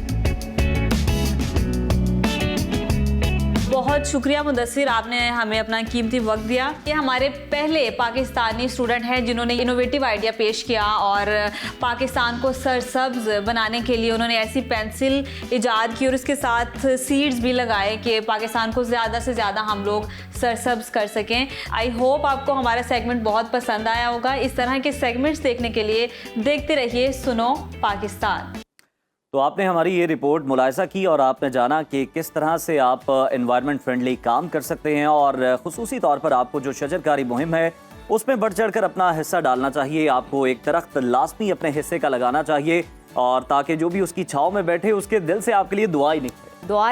बहुत शुक्रिया मुदस्सिर, आपने हमें अपना कीमती वक्त दिया। ये हमारे पहले पाकिस्तानी स्टूडेंट हैं जिन्होंने इनोवेटिव आइडिया पेश किया और पाकिस्तान को सरसब्ज बनाने के लिए उन्होंने ऐसी पेंसिल इजाद की और उसके साथ सीड्स भी लगाए कि पाकिस्तान को ज़्यादा से ज़्यादा हम लोग सरसब्ज कर सकें। आई होप आपको हमारा सेगमेंट बहुत पसंद आया होगा। इस तरह के सेगमेंट्स देखने के लिए देखते रहिए सुनो पाकिस्तान। तो आपने हमारी ये रिपोर्ट मुलाहिजा की और आपने जाना कि किस तरह से आप एनवायरनमेंट फ्रेंडली काम कर सकते हैं, और खुसूसी तौर पर आपको जो शजरकारी मुहिम है उसमें बढ़ चढ़ कर अपना हिस्सा डालना चाहिए। आपको एक दरख्त लाजमी अपने हिस्से का लगाना चाहिए, और ताकि जो भी उसकी छाँव में बैठे उसके दिल से आपके लिए दुआ ही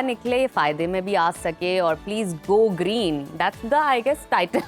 निकले, ये फ़ायदे में भी आ सके। और please go green, that's the I guess title.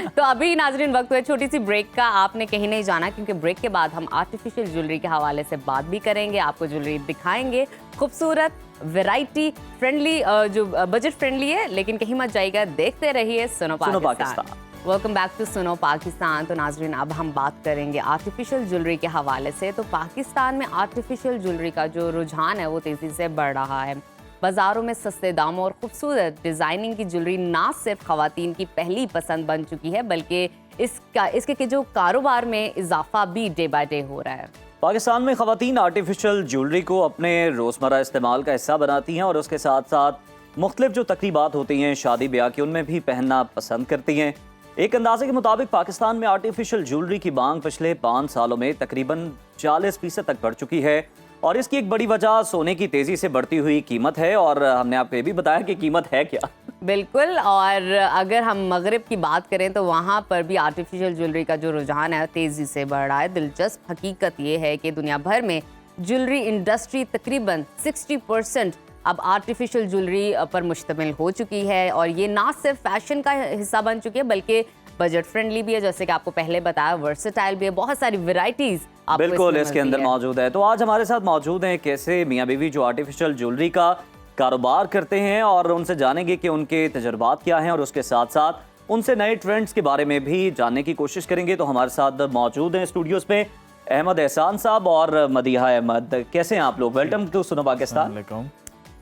तो अभी नाजरीन वक्त है छोटी सी ब्रेक का, आपने कहीं नहीं जाना, क्योंकि ब्रेक के बाद हम आर्टिफिशियल ज्वेलरी के हवाले से बात भी करेंगे, आपको ज्वेलरी दिखाएंगे, खूबसूरत, वैरायटी, फ्रेंडली, जो बजट फ्रेंडली है, लेकिन कहीं मत जाइएगा, देखते रहिए सुनो Pakistan. Welcome back to Suno Pakistan. तो नाजरीन अब हम बात करेंगे आर्टिफिशियल ज्वेलरी के हवाले से। तो पाकिस्तान में आर्टिफिशियल ज्वेलरी का जो रुझान है वो तेज़ी से बढ़ रहा है। बाज़ारों में सस्ते दामों और खूबसूरत डिज़ाइनिंग की ज्वेलरी ना सिर्फ ख़वातीन की पहली पसंद बन चुकी है, बल्कि इसके जो कारोबार में इजाफा भी डे बाय डे हो रहा है। पाकिस्तान में ख़वातीन आर्टिफिशियल ज्वेलरी को अपने रोज़मर्रा इस्तेमाल का हिस्सा बनाती हैं, और उसके साथ साथ मुख्तलिफ जो तकरीबात होती हैं शादी ब्याह की, उनमें भी पहनना पसंद करती हैं। एक अंदाजे के मुताबिक पाकिस्तान में आर्टिफिशियल ज्वेलरी की मांग पिछले 5 सालों में तकरीबन 40% तक बढ़ चुकी है, और इसकी एक बड़ी वजह सोने की तेज़ी से बढ़ती हुई कीमत है। और हमने आपको ये भी बताया कि कीमत है क्या। बिल्कुल, और अगर हम मगरिब की बात करें तो वहाँ पर भी आर्टिफिशियल ज्वेलरी का जो रुझान है तेज़ी से बढ़ रहा है। दिलचस्प हकीकत ये है कि दुनिया भर में ज्वेलरी इंडस्ट्री तकरीबन 60% अब आर्टिफिशियल ज्वेलरी पर मुश्तमिल हो चुकी है, और ये ना सिर्फ फैशन का हिस्सा बन चुकी है बल्कि बजट फ्रेंडली भी है, जैसे कि आपको पहले बताया, वर्सेटाइल भी है, बहुत सारी वैरायटीज बिल्कुल इसके अंदर मौजूद है। तो आज हमारे साथ मौजूद हैं कैसे मियाँ बीवी जो आर्टिफिशियल ज्वेलरी का कारोबार करते हैं, और उनसे जानेंगे कि उनके तजुर्बात क्या हैं, और उसके साथ साथ उनसे नए ट्रेंड्स के बारे में भी जानने की कोशिश करेंगे। तो हमारे साथ मौजूद हैं स्टूडियोज में अहमद एहसान साहब और मदीहा अहमद। कैसे हैं आप लोग? Welcome to Suno Pakistan.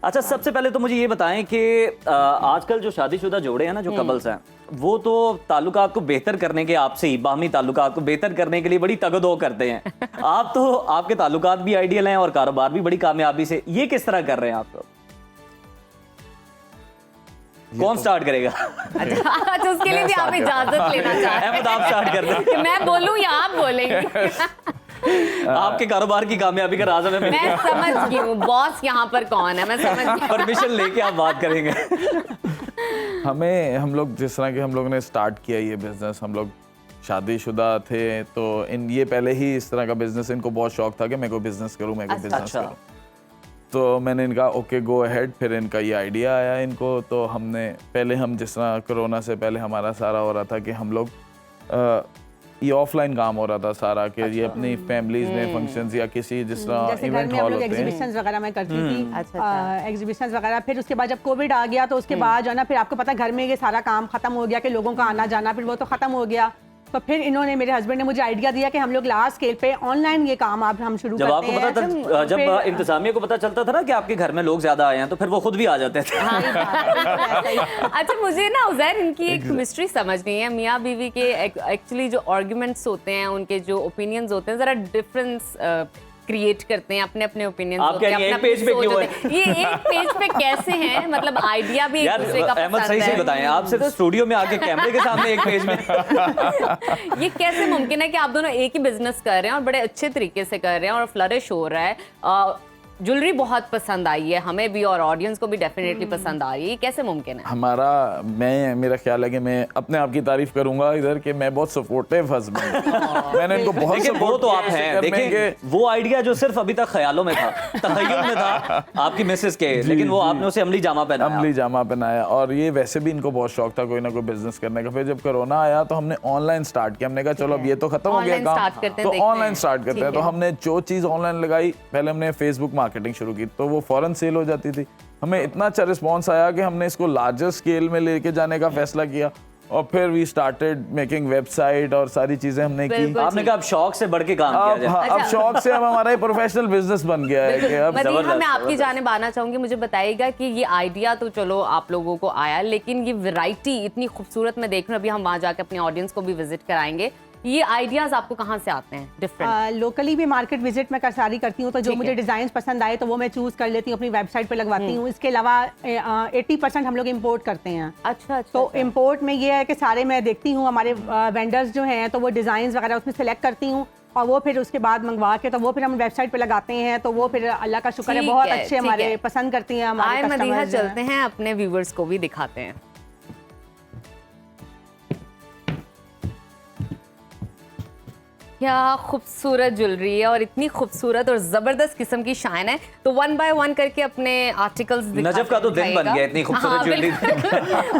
अच्छा, सबसे पहले तो मुझे ये बताएं कि आजकल जो शादीशुदा जोड़े हैं ना, जो कपल्स हैं, वो तो ताल्लुकात को बेहतर करने के, आपसे बाहमी ताल्लुकात को बेहतर करने के लिए बड़ी तगदो करते हैं। आप तो, आपके ताल्लुकात भी आइडियल हैं और कारोबार भी बड़ी कामयाबी से, ये किस तरह कर रहे हैं आप? कौन स्टार्ट करेगा? अच्छा, उसके लिए भी आप इजाजत लेना चाहते हैं? आप स्टार्ट कर दें। मैं बोलूं या आप बोलेंगे? आपके कारोबार की कामयाबी का राज हमें मैं समझ गई हूँ, बॉस यहाँ पर कौन है, मैं समझ गई। परमिशन लेके आप बात करेंगे। हम लोग जिस तरह के हम लोग ने स्टार्ट किया ये बिज़नेस, हम लोग शादीशुदा थे, तो ये पहले ही इस तरह का बिज़नेस, इनको बहुत शौक था कि मैं कोई बिज़नेस करूँ, मैं कोई बिज़नेस करूँ। तो मैंने इनका ओके गो अहेड, फिर इनका ये आइडिया आया इनको। तो हमने पहले, हम जिस तरह कोरोना से पहले हमारा सारा हो रहा था कि हम लोग ये ऑफलाइन काम हो रहा था सारा, कि ये अपनी फैमिलीज में फंक्शंस या किसी जिस तरह इवेंट हॉल होते हैं, एग्जीबिशंस वगैरह मैं करती थी, एग्जीबिशंस वगैरह। फिर उसके बाद जब कोविड आ गया तो उसके बाद जो है ना, फिर आपको पता घर में ये सारा काम खत्म हो गया कि लोगों का आना जाना, फिर वो तो खत्म हो गया। तो फिर इन्होंने, मेरे हस्बैंड ने मुझे आइडिया दिया कि हम लोग लार्ज स्केल पे ऑनलाइन ये काम अब हम शुरू करते हैं। आपको पता था, जब इंतजामिया को पता चलता था ना कि आपके घर में लोग ज्यादा आए हैं, तो फिर वो खुद भी आ जाते थे। अच्छा, मुझे ना उज़ैर इनकी एक केमिस्ट्री समझ नहीं है, मियाँ बीवी के एक्चुअली जो आर्गुमेंट्स होते हैं, उनके जो ओपिनियंस होते हैं, जरा डिफरेंस क्रिएट करते हैं, अपने अपने ओपिनियन आप कह रही हैं एक पेज पे क्यों है? ये एक पेज पे कैसे हैं, मतलब आइडिया भी एक यार दूसरे का अहमद पसंद सही से है। बताएं, आप सिर्फ स्टूडियो में आके कैमरे के सामने एक पेज में ये कैसे मुमकिन है कि आप दोनों एक ही बिजनेस कर रहे हैं और बड़े अच्छे तरीके से कर रहे हैं और फ्लरिश हो रहा है? ज्वेलरी बहुत पसंद आई है हमें भी और ऑडियंस को भी डेफिनेटली पसंद आ रही है, कैसे मुमकिन है? मेरा ख्याल है कि मैं अपने आप की तारीफ करूंगा इधर कि मैं बहुत सपोर्टिव हस्बैंड मैंने इनको बहुत देखिए वो सपोर्ट तो आप हैं, देखिए वो आइडिया जो सिर्फ अभी तक ख्यालों में था, तखय्युल में था आपकी मिसेस के, लेकिन वो आपने उसे अमली जामा पहनाया और ये वैसे भी इनको बहुत शौक था कोई ना कोई बिजनेस करने का। फिर जब कोरोना आया तो हमने ऑनलाइन स्टार्ट किया, हमने कहा चलो अब ये तो खत्म हो गया काम, तो ऑनलाइन स्टार्ट करते हैं। तो हमने जो चीज़ ऑनलाइन लगाई, पहले हमने फेसबुक मार्केटिंग शुरू की तो वो फौरन सेल हो जाती थी। हमें इतना अच्छा रिस्पॉन्स आया कि हमने इसको लार्जर स्केल में लेके जाने का फैसला किया और फिर वी स्टार्टेड मेकिंग वेबसाइट और सारी चीजें हमने की। आपने कहा अब शौक से बढ़ के काम किया जाए। हाँ, अब शौक से अब हमारा प्रोफेशनल बिजनेस बन गया है कि अब मदीहा, मैं आपकी जानिब आना चाहूंगी, मुझे बताइएगा कि ये आइडिया तो चलो आप लोगों को आया, लेकिन ये वैरायटी इतनी खूबसूरत मैं देख रही हूँ, अभी हम वहाँ जाके अपने ऑडियंस को भी विजिट कराएंगे। ये आइडियाज आपको कहाँ से आते हैं डिफरेंट? लोकली भी मार्केट विजिट मैं सारी करती हूँ, तो जो मुझे डिजाइन पसंद आए तो वो मैं चूज कर लेती हूँ, अपनी वेबसाइट पे लगवाती हूँ। इसके अलावा 80% हम लोग इंपोर्ट करते हैं। अच्छा, तो इंपोर्ट में ये है कि सारे मैं देखती हूँ हमारे वेंडर्स जो हैं, तो वो डिजाइन वगैरह उसमें सेलेक्ट करती हूँ और वो फिर उसके बाद मंगवा के तो वो फिर हम वेबसाइट पे लगाते हैं। तो वो फिर अल्लाह का शुक्र है बहुत अच्छे हमारे पसंद करती हैं हमारे कस्टमर्स। चलते हैं अपने व्यूवर्स को भी दिखाते हैं। क्या खूबसूरत ज्वेलरी है और इतनी खूबसूरत और जबरदस्त किस्म की शाइन है। तो 1 बाय 1 करके अपने आर्टिकल्स नजफ का तो दिन बन गया इतनी खूबसूरत ज्वेलरी।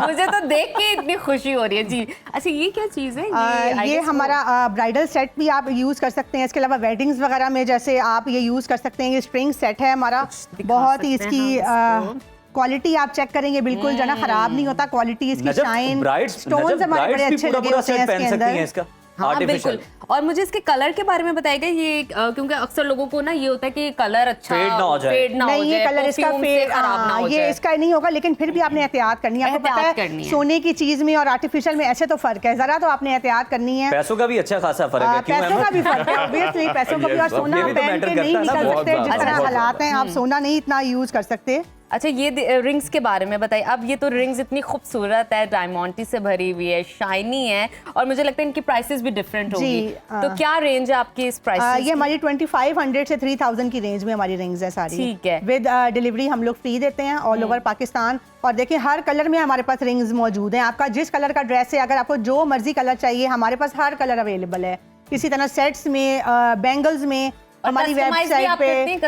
मुझे तो देख के इतनी खुशी हो रही है जी। अच्छा, ये क्या चीज़ है? ये हमारा ब्राइडल सेट भी आप यूज़ कर सकते हैं। इसके अलावा वेडिंग्स वगैरह में जैसे आप ये यूज़ कर सकते हैं। ये स्ट्रिंग सेट है हमारा, बहुत ही इसकी क्वालिटी आप चेक करेंगे बिल्कुल जो है ना खराब नहीं होता। क्वालिटी इसकी शाइन, स्टोन्स हमारे बड़े अच्छे लगे होते हैं इसके अंदर। हाँ बिल्कुल। और मुझे इसके कलर के बारे में बताएगा ये, क्योंकि अक्सर लोगों को ना ये होता है कि कलर अच्छा फेड ना हो जाए, नहीं ये कलर इसका फेड खराब ना हो जाए, ये इसका नहीं होगा। लेकिन फिर भी आपने एहतियात करनी है। आपको पता है सोने की चीज में और आर्टिफिशियल में ऐसे तो फर्क है, जरा तो आपने एहतियात करनी है। पैसों का भी अच्छा खासा फर्क है। पैसों का भी फर्क है ऑब्वियसली, पैसों का भी। और सोना पहन के नहीं निकल सकते, जिस तरह हालात हैं आप सोना नहीं इतना यूज कर सकते। अच्छा, ये रिंग्स के बारे में बताइए। अब ये तो रिंग्स इतनी खूबसूरत है, डायमंड से भरी हुई है, शाइनी है और मुझे लगता है इनकी प्राइसेस भी डिफरेंट होगी। तो क्या रेंज है आपकी इस प्राइस? ये हमारी 2500 से 3000 की रेंज में हमारी रिंग्स है सारी। ठीक है। विद डिलीवरी हम लोग फ्री देते हैं ऑल ओवर पाकिस्तान। और देखिए हर कलर में हमारे पास रिंग्स मौजूद हैं। आपका जिस कलर का ड्रेस है, अगर आपको जो मर्जी कलर चाहिए, हमारे पास हर कलर अवेलेबल है। इसी तरह सेट्स में, बैंगल्स में, हमारी वेबसाइट पे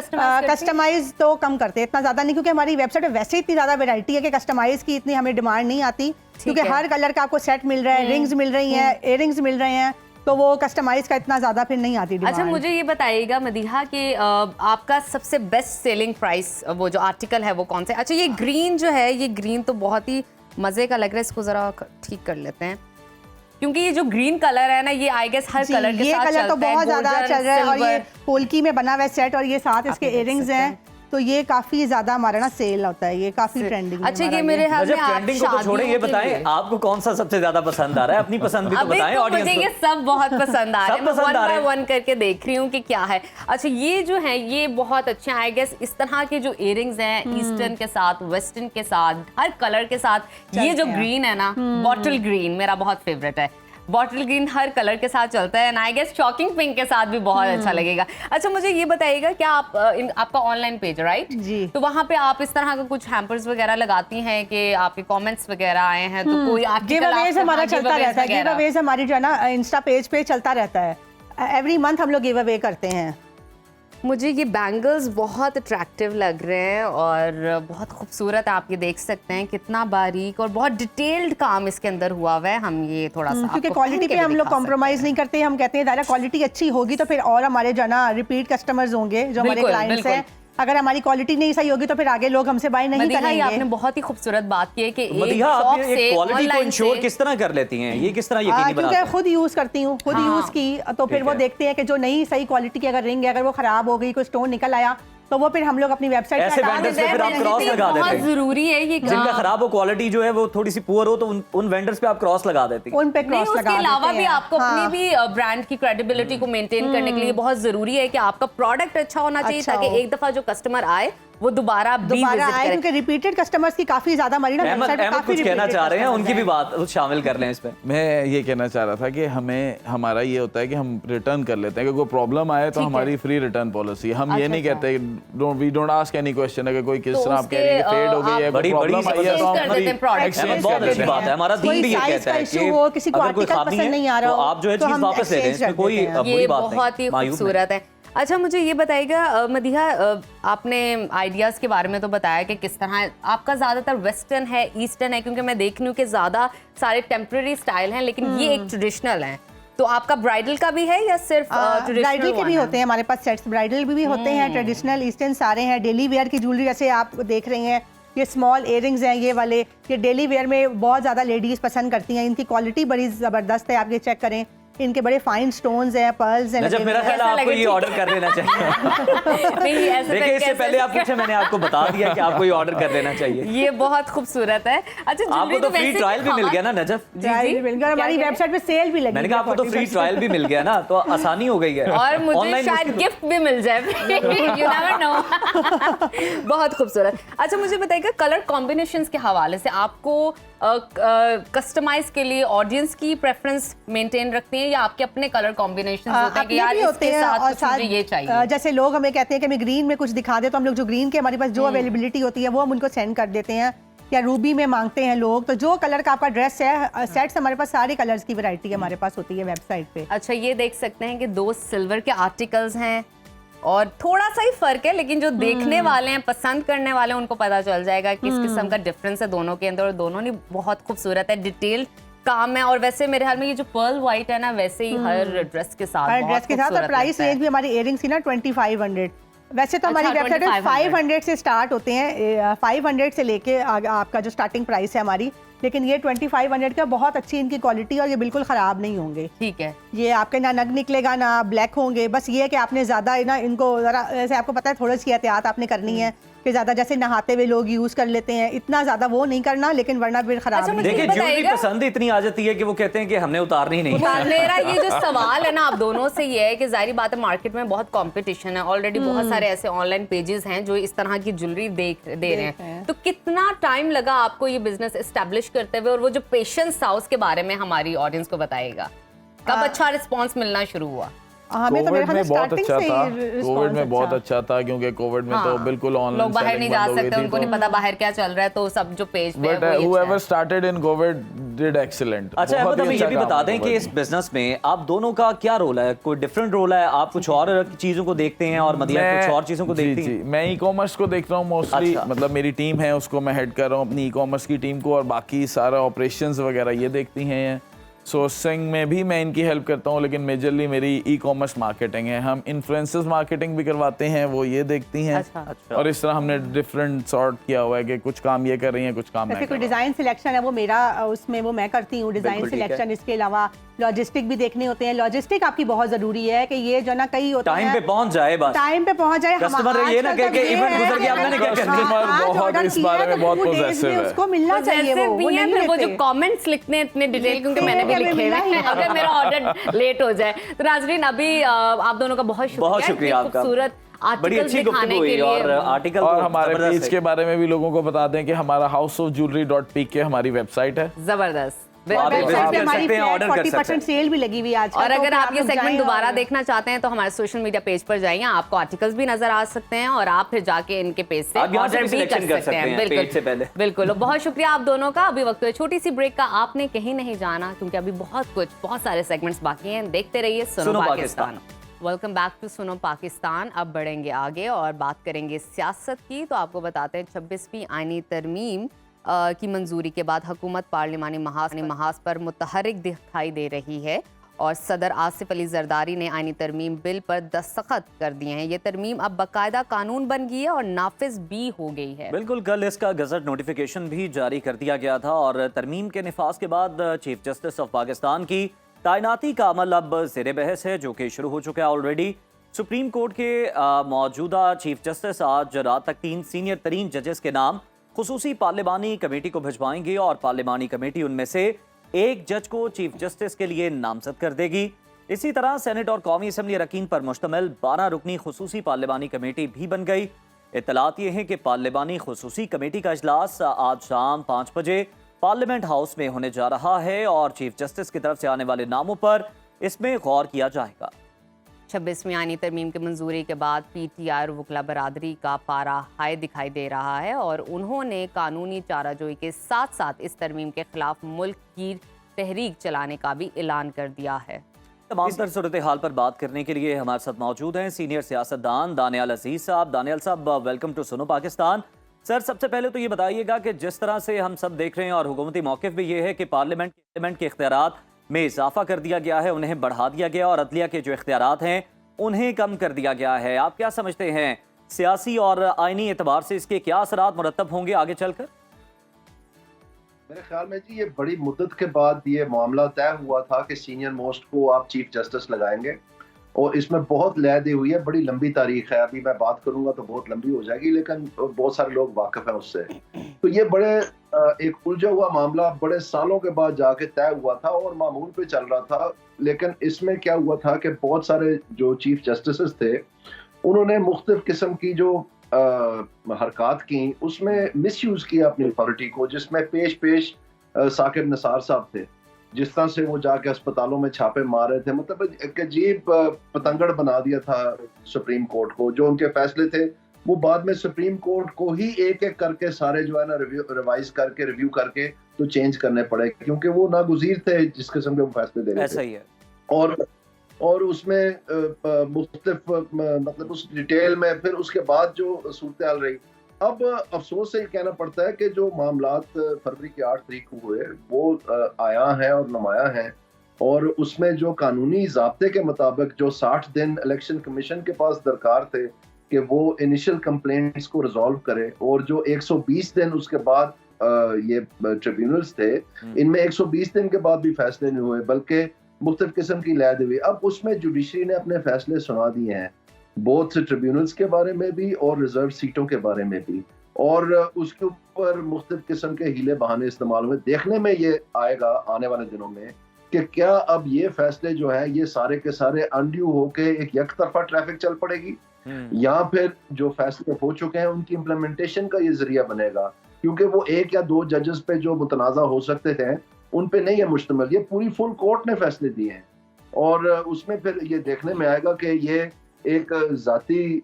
कस्टमाइज तो कम करते हैं, इतना ज्यादा नहीं, क्योंकि हमारी वेबसाइट पे वैसे इतनी ज्यादा वैरायटी है कि कस्टमाइज की इतनी हमें डिमांड नहीं आती, क्योंकि हर कलर का आपको सेट मिल रहा है, रिंग्स मिल रही हैं, इयररिंग्स मिल रहे हैं, तो वो कस्टमाइज का इतना ज्यादा फिर नहीं आती डिमांड। अच्छा, मुझे ये बताइएगा मदीहा कि आपका सबसे बेस्ट सेलिंग प्राइस वो जो आर्टिकल है वो कौन सा है? अच्छा, ये ग्रीन जो है, ये ग्रीन तो बहुत ही मजे का लग रहा है, इसको जरा ठीक कर लेते हैं, क्योंकि ये जो ग्रीन कलर है ना, ये आई गेस हर कलर के साथ चलता है। तो बहुत ज्यादा चल रहा है और ये पोल्की में बना हुआ सेट और ये साथ इसके इयररिंग्स हैं, तो ये काफी ज्यादा हमारा ना सेल होता है, ये काफी ट्रेंडिंग। अच्छा, ये मेरे हाथ में ट्रेंडिंग को तो छोड़े, ये बताएं आपको कौन सा सबसे ज्यादा पसंद आ रहा है? अपनी पसंद भी तो बताएं ऑडियंस को। मुझे ये सब बहुत पसंद आ रहा है, मैं 1 बाय 1 करके देख रही हूँ कि क्या है। अच्छा, ये जो है ये बहुत अच्छे हैं आई गेस। इस तरह के जो इयररिंग्स हैं, ईस्टर्न के साथ, वेस्टर्न के साथ, हर कलर के साथ, ये जो ग्रीन है ना, बॉटल ग्रीन मेरा बहुत फेवरेट है। बॉटल ग्रीन हर कलर के साथ चलता है, आई गेस शॉकिंग पिंक के साथ भी बहुत अच्छा लगेगा। अच्छा, मुझे ये बताइएगा, क्या आप आपका ऑनलाइन पेज है राइट जी, तो वहाँ पे आप इस तरह का कुछ हैम्पर्स वगैरह लगाती हैं कि आपके कमेंट्स वगैरह आए हैं तो कोई गिवअवेज हमारा चलता रहता है। गिवअवेज हमारी जो है ना इंस्टा पेज पे चलता रहता है, एवरी मंथ हम लोग गिव अवे करते हैं। मुझे ये बैंगल्स बहुत अट्रैक्टिव लग रहे हैं और बहुत खूबसूरत, आप ये देख सकते हैं कितना बारीक और बहुत डिटेल्ड काम इसके अंदर हुआ हुआ है। हम ये थोड़ा सा क्योंकि क्वालिटी पे हम लोग कॉम्प्रोमाइज नहीं करते, हम कहते हैं दायरा क्वालिटी अच्छी होगी तो फिर और हमारे जो है ना रिपीट कस्टमर्स होंगे जो हमारे क्लाइंट्स हैं। अगर हमारी क्वालिटी नहीं सही होगी तो फिर आगे लोग हमसे बाय नहीं करेंगे। आपने बहुत ही खूबसूरत बात की है कि मदीहा, आप ये क्वालिटी को इंश्योर किस तरह कर लेती हैं? ये किस तरह यकीनी बनाती हैं? क्योंकि खुद यूज करती हूँ, खुद यूज की तो फिर वो देखते हैं कि जो नई सही क्वालिटी की अगर रिंग है, अगर वो खराब हो गई, कोई स्टोन निकल आया तो वो फिर हम लोग अपनी वेबसाइट ऐसे वेंडर्स पे फिर आप क्रॉस लगा देते बहुत हैं, जरूरी है ये जिनका खराब हो क्वालिटी जो है वो थोड़ी सी पुअर हो तो उन वेंडर्स पे आप क्रॉस लगा देती हैं। उन पे नहीं, क्रॉस उसके लगा अलावा देते भी हैं। आपको हाँ। अपनी भी ब्रांड की क्रेडिबिलिटी को मेंटेन करने के लिए बहुत जरूरी है कि आपका प्रोडक्ट अच्छा होना चाहिए, अच्छा ताकि हो। एक दफा जो कस्टमर आए वो दोबारा भी दोबारा विजिट आए, करे। क्योंकि रिपीटेड कस्टमर्स की काफी ज्यादा हमारी ना अहमद website पे अहमद काफी कुछ कहना repeated चाह रहे हैं, customers उनकी भी हैं। बात शामिल कर लें इसमें। मैं ये कहना चाह रहा था कि हमें हमारा ये होता है कि हम रिटर्न कर लेते हैं कि कोई प्रॉब्लम आए तो ठीक है। हमारी फ्री रिटर्न पॉलिसी है। हम ये अच्छा, नहीं कहते we don't ask any question अगर कोई किस तो तरह आप कह रहे हैं उसके, कि फेड हो गई है, आप कोई बड़ी- बड़ी प्रॉब्लम आई है तो exchange हम कर देते हैं product। exchange अहमद बहुत कर अच्छी देते बात हैं। है, हमारा दीन कोई भी ये size कहता का है issue कि हो, किसी को अगर कोई article खामी पसंद नहीं आ रहा तो हो, आप जो है तो चीज हम वापस ले लें, exchange इसमें कर कोई देते हैं। बुरी ये बात नहीं, बहुत ही मायूब नहीं। खूबसूरत है। अच्छा, मुझे ये बताइएगा मदीहा, आपने आइडियाज के बारे में तो बताया कि किस तरह आपका ज्यादातर वेस्टर्न है, ईस्टर्न है, क्योंकि मैं देख रही हूँ कि ज्यादा सारे टेम्पररी स्टाइल हैं, लेकिन ये एक ट्रेडिशनल है। तो आपका ब्राइडल का भी है या सिर्फ ब्राइडल के भी होते हैं हमारे पास सेट्स, ब्राइडल भी होते हैं, ट्रेडिशनल ईस्टर्न सारे हैं। डेली वेयर की ज्वेलरी जैसे आप देख रही हैं, ये स्मॉल इयररिंग्स हैं ये वाले, ये डेली वेयर में बहुत ज़्यादा लेडीज पसंद करती हैं। इनकी क्वालिटी बड़ी ज़बरदस्त है, आप ये चेक करें, इनके बड़े फाइन स्टोन्स हैं, पर्ल्स हैं। जब मेरा ख्याल है आपको ये ऑर्डर कर लेना चाहिए। नहीं, ऐसे देखिए इससे कैसे- पहले आप पूछे, मैंने आपको बता दिया कि आपको ये ऑर्डर कर लेना चाहिए। ये बहुत खूबसूरत है। अच्छा, आपको jewelry तो फ्री वैसे ट्रायल भी मिल गया ना नजफ? जी, जी। हमारी क्या वेबसाइट पे सेल भी लगी मैंने कहा है आपको तो फ्री 40%। ट्रायल भी मिल गया ना, तो आसानी हो गई है। और मुझे Online शायद मुश्किल- गिफ्ट भी मिल जाए। You never know। बहुत खूबसूरत। अच्छा, मुझे बताइएगा कलर कॉम्बिनेशंस के हवाले से आपको कस्टमाइज के लिए ऑडियंस की प्रेफरेंस मेंटेन रखती हैं या आपके अपने कलर कॉम्बिनेशंस होते हैं कि अपने यार भी होते इसके हैं साथ और कुछ मुझे ये चाहिए? जैसे लोग हमें कहते हैं कि हमें ग्रीन में कुछ दिखा दे, तो हम लोग जो ग्रीन के हमारे पास जो अवेलेबिलिटी होती है वो हम उनको सेंड कर देते हैं, या रूबी में मांगते हैं लोग, तो जो कलर का आपका ड्रेस है, सेट्स हमारे पास सारे कलर्स की वैरायटी हमारे पास होती है वेबसाइट पे। अच्छा, ये देख सकते हैं कि 2 सिल्वर के आर्टिकल्स हैं और थोड़ा सा ही फर्क है, लेकिन जो देखने वाले हैं, पसंद करने वाले हैं, उनको पता चल जाएगा किस किस्म का डिफरेंस है दोनों के अंदर, और दोनों ही बहुत खूबसूरत है, डिटेल्ड काम है। और वैसे मेरे ख्याल में ये जो पर्ल व्हाइट है ना, वैसे ही हर ड्रेस के साथ हर बहुत ड्रेस के साथ, और खूबसूरत प्राइस लगता है। रेंज भी हमारी इयरिंग्स की ना 2500। वैसे तो हमारी अच्छा, वेबसाइट 2500 500 से स्टार्ट होते हैं, 500 से लेके आपका जो स्टार्टिंग प्राइस है हमारी, लेकिन ये 2500 का बहुत अच्छी इनकी क्वालिटी, और ये बिल्कुल ख़राब नहीं होंगे। ठीक है। ये आपके ना नग निकलेगा ना ब्लैक होंगे, बस ये है कि आपने ज़्यादा ना इनको ज़रा, जैसे आपको पता है थोड़ी सी एहतियात आपने करनी है कि ज़्यादा जैसे नहाते हुए लोग यूज़ कर लेते हैं, इतना ज़्यादा वो नहीं करना, लेकिन वरना फिर ख़राब अच्छा, नहीं मुझे देखिए ये ज्वेलरी बताइएगा- पसंद इतनी आ जाती है कि वो कहते हैं कि हमने उतारनी ही नहीं। मेरा ये जो सवाल है ना आप दोनों से, ये है कि जाहिर बात है मार्केट में बहुत कंपटीशन है ऑलरेडी, बहुत सारे ऐसे ऑनलाइन पेजेस हैं जो इस तरह की ज्वेलरी दे रहे हैं, तो कितना टाइम लगा आपको ये बिजनेस एस्टेब्लिश करते हुए, और वो जो पेशेंस था उसके बारे में हमारी ऑडियंस को बताइएगा, कब अच्छा रिस्पॉन्स मिलना शुरू हुआ? हमें तो मेरे कोविड ख्याल में बहुत स्टार्टिंग अच्छा से था, ही कोविड में बहुत response अच्छा था, क्योंकि कोविड में तो बिल्कुल ऑनलाइन लोग बाहर नहीं जा सकते, उनको नहीं पता बाहर क्या चल रहा है, तो सब जो पेज पे है बट वो ही अच्छा whoever है। started in COVID did excellent। अच्छा बहुत अहमद, ही हमें ये अच्छा भी काम बता है दें कि COVID इस में। बिजनेस में आप दोनों का क्या रोल है? कोई डिफरेंट रोल है? आप कुछ और चीजों को देखते हैं और मदिया कुछ और चीजों को देखती हैं? मैं ई कॉमर्स को देखता हूँ मोस्टली, अच्छा। मतलब मेरी टीम है उसको मैं हेड कर रहा हूँ, अपनी ई कॉमर्स की टीम को, और बाकी सारा ऑपरेशंस वगैरह ये देखती हैं। सोर्सिंग में भी मैं इनकी हेल्प करता हूँ, लेकिन मेजरली मेरी ई कॉमर्स मार्केटिंग है। हम इन्फ्लुएंसर्स मार्केटिंग भी करवाते हैं, वो ये देखती हैं। अच्छा। और इस तरह हमने डिफरेंट सॉर्ट किया हुआ है कि कुछ काम ये कर रही हैं, कुछ काम मैं जैसे कर कोई रहा हूँ। डिजाइन सिलेक्शन है वो मेरा, उसमें वो मैं करती हूँ डिजाइन बिल्कुल ठीक है। सिलेक्शन। इसके अलावा लॉजिस्टिक भी देखने होते हैं, लॉजिस्टिक आपकी बहुत जरूरी है कि ये जो ना कई होते टाइम हैं पे पहुंच जाए बस। टाइम पे पहुंच जाए। कस्टमर ये ना कहे कि इवेंट गुजर गया, हमने क्या करना है। कस्टमर बहुत इस बारे में बहुत possessive है। उसको मिलना चाहिए, Possessive वो भी हैं, नहीं फिर वो जो लेते। कमेंट्स लिखते हैं इतने डिटेल, क्योंकि मैंने भी हमें लिखे मिला हुए ही हैं, नहीं। अगर मेरा ऑर्डर लेट हो जाए। तो नाजरीन, अभी आप दोनों का बहुत बहुत शुक्रिया इतने आपका। खूबसूरत बड़ी आर्टिकल्स अच्छी दिखाने गुफ्तगू के हुई, और लिए। आर्टिकल और तो हमारे जबरदस्त पेज है। के बारे में भी लोगों को बता दें कि हमारा houseofjewelry.pk हमारी वेबसाइट है। जबरदस्त। तो आप बिल्कुल। विजिट वेबसाइट पे कर हमारी सकते हैं, ऑर्डर कर 40% सकते हैं। सेल भी लगी हुई है आजकल। और तो अगर फिर आप ये लोग सेगमेंट जाएं दोबारा और- देखना चाहते हैं तो हमारे सोशल मीडिया पेज पर जाइए, आपको आर्टिकल्स भी नजर आ सकते हैं, और आप फिर जाके इनके पेज से आप यहाँ से ऑर्डर भी भी कर selection कर सकते हैं। सकते हैं पेज से पहले। बिल्कुल। बहुत शुक्रिया आप दोनों का। अभी वक्त है छोटी सी ब्रेक का, आपने कहीं नहीं जाना, क्योंकि अभी बहुत सारे सेगमेंट्स बाकी हैं। देखते रहिए सुनो Pakistan. Welcome back to Suno Pakistan. अब बढ़ेंगे आगे और बात करेंगे सियासत की। तो आपको बताते हैं 26वीं आईनी तरमीम की मंजूरी के बाद हुकूमत पार्लिमानी महाज पर मुतहरिक दिखाई दे रही है, और सदर आसिफ अली जरदारी ने आईनी तरमीम बिल पर दस्तखत कर दिए हैं। ये तरमीम अब बाकायदा कानून बन गई है और नाफिज भी हो गई है। बिल्कुल, कल इसका गजट नोटिफिकेशन भी जारी कर दिया गया था, और तरमीम के निफाज के बाद चीफ जस्टिस ऑफ पाकिस्तान की तैनाती का अमल अब ज़ेर बहस है, जो कि शुरू हो चुका है ऑलरेडी। सुप्रीम कोर्ट के मौजूदा चीफ जस्टिस आज रात तक 3 सीनियर तरीन जजेस के नाम खुसूसी पार्लिमानी कमेटी को भिजवाएंगे और पार्लिमानी कमेटी उनमें से एक जज को चीफ जस्टिस के लिए नामजद कर देगी। इसी तरह सेनेट और कौमी असम्बली अरकान पर मुश्तमिल 12 रुकनी खुसूसी पार्लिमानी कमेटी भी बन गई। इत्तलात ये हैं कि पार्लिमानी खुसूसी कमेटी का इजलास आज शाम 5 बजे पार्लियामेंट हाउस में होने जा रहा है और चीफ जस्टिस की तरफ से आने वाले नामों पर इसमें गौर किया जाएगा। 26वीं आईनी तरमीम की मंजूरी के बाद PTI और वकला बरादरी का पारा हाई दिखाई दे रहा है और उन्होंने कानूनी चाराजोई के साथ साथ इस तरमीम के खिलाफ मुल्क की तहरीक चलाने का भी ऐलान कर दिया है। तमाम तर सूरत हाल पर बात करने के लिए हमारे साथ मौजूद हैं सीनियर सियासतदान दानियाल अजीज साहब। दानियाल साहब, welcome to Suno Pakistan. Sir, सबसे पहले तो ये बताइएगा कि जिस तरह से हम सब देख रहे हैं और हुकूमती मौक़िफ़ भी ये है कि पार्लियामेंट के इख्तियारात में इजाफा कर दिया गया है, उन्हें बढ़ा दिया गया और अदलिया के जो इख्तियारात हैं उन्हें कम कर दिया गया है। आप क्या समझते हैं, सियासी और आईनी एतबार से इसके क्या असरात मुरतब होंगे आगे चलकर? मेरे ख्याल में जी ये बड़ी मुद्दत के बाद ये मामला तय हुआ था कि सीनियर मोस्ट को आप चीफ जस्टिस लगाएंगे और इसमें बहुत लय दी हुई है। बड़ी लंबी तारीख है, अभी मैं बात करूंगा तो बहुत लंबी हो जाएगी, लेकिन बहुत सारे लोग वाकिफ हैं उससे। तो ये बड़े एक उलझा हुआ मामला बड़े सालों के बाद जाके तय हुआ था और मामूल पे चल रहा था। लेकिन इसमें क्या हुआ था कि बहुत सारे जो चीफ जस्टिस थे उन्होंने मुख्तलिफ किस्म की जो हरकत की, उसमें मिसयूज किया अपनी अथॉरिटी को, जिसमें पेश साकिब निसार साहब थे। जिस तरह से वो जाके अस्पतालों में छापे मार रहे थे, मतलब एक अजीब पतंगड़ बना दिया था सुप्रीम कोर्ट को। जो उनके फैसले थे वो बाद में सुप्रीम कोर्ट को ही एक एक करके सारे जो है ना रिवाइज करके रिव्यू करके तो चेंज करने पड़े, क्योंकि वो नागुज़ीर थे जिस किस्म के वो फैसले दे रहे थे। ऐसा ही है। और उसमें मुख्तलिफ मतलब उस डिटेल में फिर उसके बाद जो सूरत हाल रही। अब अफसोस से ये कहना पड़ता है कि जो मामलात फरवरी की 8 तारीख को हुए वो आया है और नुमाया है, और उसमें जो कानूनी ज़ाब्ते के मुताबिक जो 60 दिन इलेक्शन कमीशन के पास दरकार थे कि वो इनिशियल कंप्लेंट्स को रिजॉल्व करे, और जो 120 दिन उसके बाद ये ट्रिब्यूनल्स थे, इनमें 120 दिन के बाद भी फैसले नहीं हुए, बल्कि मुख्तलिफ किस्म की लैद हुई। अब उसमें जुडिशरी ने अपने फैसले सुना दिए हैं, बहुत से ट्रिब्यूनल्स के बारे में भी और रिजर्व सीटों के बारे में भी, और उसके ऊपर मुख्तलिफ किस्म के हीले बहाने इस्तेमाल हुए। देखने में ये आएगा आने वाले दिनों में कि क्या अब ये फैसले जो है ये सारे के सारे अनड्यू होके एक एक तरफा ट्रैफिक चल पड़ेगी, या फिर जो फैसले हो चुके हैं उनकी इम्प्लीमेंटेशन का ये जरिया बनेगा, क्योंकि वो एक या दो जजेस पे जो मुतनाज़ा हो सकते थे उन पे नहीं है मुश्तमिल, ये पूरी फुल कोर्ट ने फैसले दिए हैं। और उसमें फिर ये देखने में आएगा कि ये एक जाती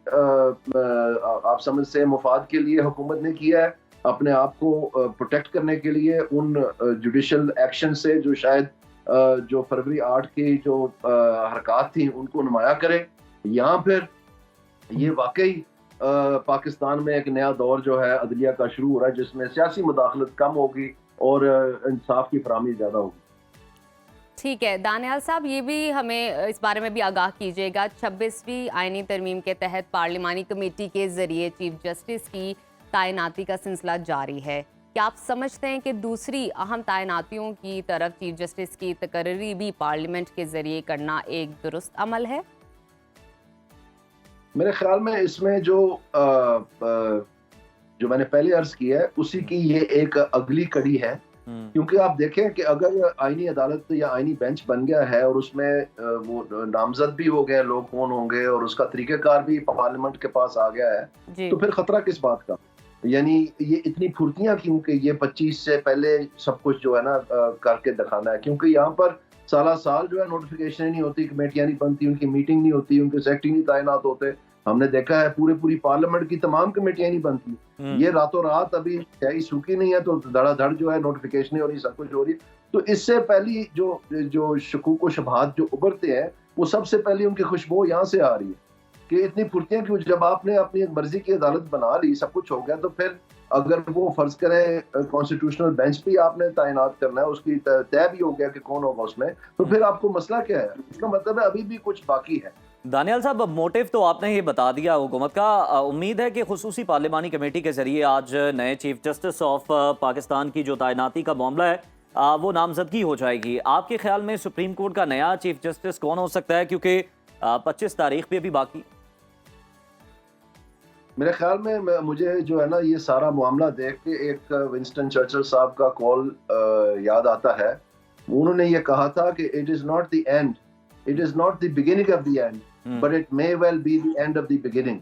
आप समझ से मुफाद के लिए हुकूमत ने किया है, अपने आप को प्रोटेक्ट करने के लिए उन जुडिशल एक्शन से जो शायद जो फरवरी 8 की जो हरकत थी उनको नुमाया करे, या फिर ये वाकई पाकिस्तान में एक नया दौर जो है अदलिया का शुरू हो रहा है, जिसमें सियासी मुदाखलत कम होगी और इंसाफ की फराहमी ज़्यादा होगी। ठीक है दानियाल साहब, ये भी हमें इस बारे में भी आगाह कीजिएगा। 26वीं आईनी तरमीम के तहत पार्लिमानी कमेटी के जरिए चीफ जस्टिस की तैनाती का सिलसिला जारी है। क्या आप समझते हैं कि दूसरी अहम तैनातियों की तरफ चीफ जस्टिस की तकर्री भी पार्लियामेंट के जरिए करना एक दुरुस्त अमल है? मेरे ख्याल में इसमें जो मैंने पहले अर्ज किया है उसी की ये एक अगली कड़ी है, क्योंकि आप देखें कि अगर आईनी अदालत या आईनी बेंच बन गया है और उसमें वो नामजद भी हो गए लोग कौन होंगे और उसका तरीक़ेकार भी पार्लियामेंट के पास आ गया है, तो फिर खतरा किस बात का? यानी ये इतनी फुर्तियां क्यों कि ये 25 से पहले सब कुछ जो है ना करके दिखाना है, क्योंकि यहाँ पर साल जो है नोटिफिकेशन नहीं होती, कमेटियां नहीं बनती, उनकी मीटिंग नहीं होती, उनके सेक्रेटरी नहीं तैनात होते। हमने देखा है पूरी पार्लियामेंट की तमाम कमेटियां नहीं बनती। ये रातों रात अभी शाही सूखी नहीं है तो धड़ाधड़ जो है नोटिफिकेशन हो रही, सब कुछ हो रही। तो इससे पहली जो शकूक व शुबहात जो उभरते हैं वो सबसे पहले उनकी खुशबू यहाँ से आ रही है कि इतनी फुर्तियां क्यों। जब आपने अपनी मर्जी की अदालत बना ली, सब कुछ हो गया, तो फिर अगर वो फर्ज करें कॉन्स्टिट्यूशनल बेंच भी आपने तैनात करना है, उसकी तय भी हो गया कि कौन होगा उसमें, तो फिर आपको मसला क्या है? इसका मतलब है अभी भी कुछ बाकी है। दानियाल साहब, मोटिव तो आपने ये बता दिया हुकूमत का। उम्मीद है कि खुसूसी पार्लिमानी कमेटी के जरिए आज नए चीफ जस्टिस ऑफ पाकिस्तान की जो तैनाती का मामला है वो नामजदगी हो जाएगी। आपके ख्याल में सुप्रीम कोर्ट का नया चीफ जस्टिस कौन हो सकता है? क्योंकि 25 तारीख भी अभी बाकी। मेरे ख्याल में मुझे जो है ना ये सारा मामला देख के एक विंस्टन चर्चिल साहब का कॉल याद आता है। उन्होंने ये कहा था कि it is not the end, it is not the beginning of the end, but it may well be the end of the beginning.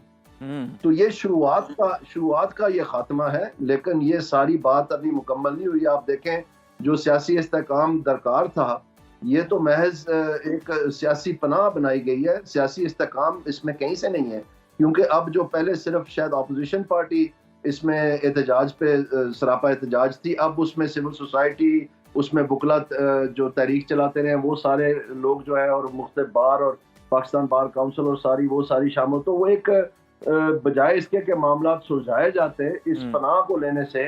तो ये शुरुआत का ये खात्मा है, लेकिन ये सारी बात अभी मुकम्मल नहीं हुई। आप देखें जो सियासी इस्तेकाम दरकार था, ये तो महज एक सियासी पनाह बनाई गई है। सियासी इस्तेकाम इसमें कहीं से नहीं है, क्योंकि अब जो पहले सिर्फ शायद अपोजिशन पार्टी इसमें एहतजाज पे सरापा एहतजाज थी, अब उसमें सिविल सोसाइटी, उसमें बुकला जो तहरीक चलाते रहे वो सारे लोग जो है, और मुख्तलिफ बार और पाकिस्तान बार काउंसिल और वो सारी शामिल। तो वो एक बजाय इसके कि मामला सुलझाए जाते, इस पनाह को लेने से,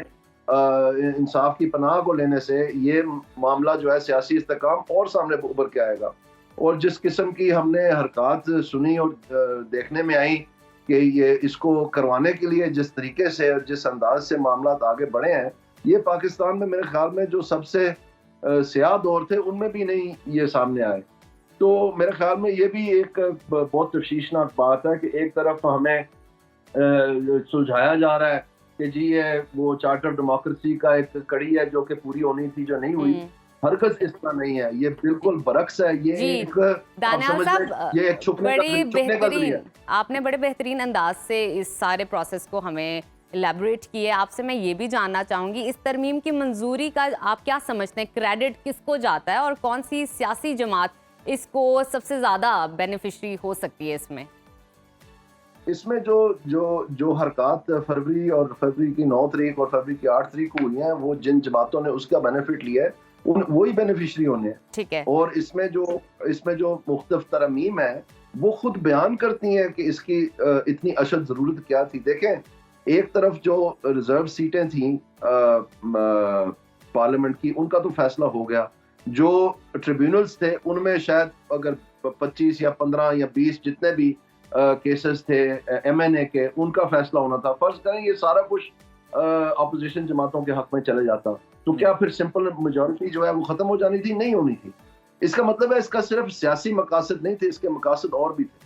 इंसाफ की पनाह को लेने से, ये मामला जो है सियासी इस्तेकाम और सामने उभर के आएगा। और जिस किस्म की हमने हरकत सुनी और देखने में आई कि ये इसको करवाने के लिए जिस तरीके से और जिस अंदाज से मामला आगे बढ़े हैं, ये पाकिस्तान में मेरे ख्याल में जो सबसे स्याह दौर थे उनमें भी नहीं ये सामने आए। तो मेरे ख्याल में ये भी एक बहुत तशवीशनाक बात है कि एक तरफ हमें सुलझाया जा रहा है कि जी ये वो चार्टर ऑफ डेमोक्रेसी का एक कड़ी है जो कि पूरी होनी थी, जो नहीं हुई। हरकत इस तरह नहीं है, ये बिल्कुल बरक्स है। ये एक दानियाल साहब, ये एक छुपने का जरिया। आपने बड़े बेहतरीन अंदाज से इस सारे प्रोसेस को हमें इलेबोरेट किए। आपसे मैं ये भी जानना चाहूंगी, इस तरमीम की मंजूरी का आप क्या समझते हैं, क्रेडिट किसको जाता है और कौन सी सियासी जमात इसको सबसे ज्यादा बेनिफिशरी हो सकती है इसमें? जो हरकत फरवरी की 9 तारीख और फरवरी की 8 तारीख को हुई हैं, वो जिन जमातों ने उसका बेनिफिट लिया है वही बेनिफिशरी होने हैं। ठीक है। और इसमें जो मुख्तलिफ तरमीम है वो खुद बयान करती हैं कि इसकी इतनी अशद जरूरत क्या थी। देखें, एक तरफ जो रिजर्व सीटें थी पार्लियामेंट की, उनका तो फैसला हो गया। जो ट्रिब्यूनल्स थे उनमें शायद अगर 25 या 15 या 20 जितने भी केसेस थे MNA के, उनका फैसला होना था। फर्ज करें ये सारा कुछ अपोजिशन जमातों के हक में चले जाता, तो क्या फिर सिंपल मेजॉरिटी जो है वो खत्म हो जानी थी? नहीं होनी थी। इसका मतलब है इसका सिर्फ सियासी मकासद नहीं थे, इसके मकासद और भी थे।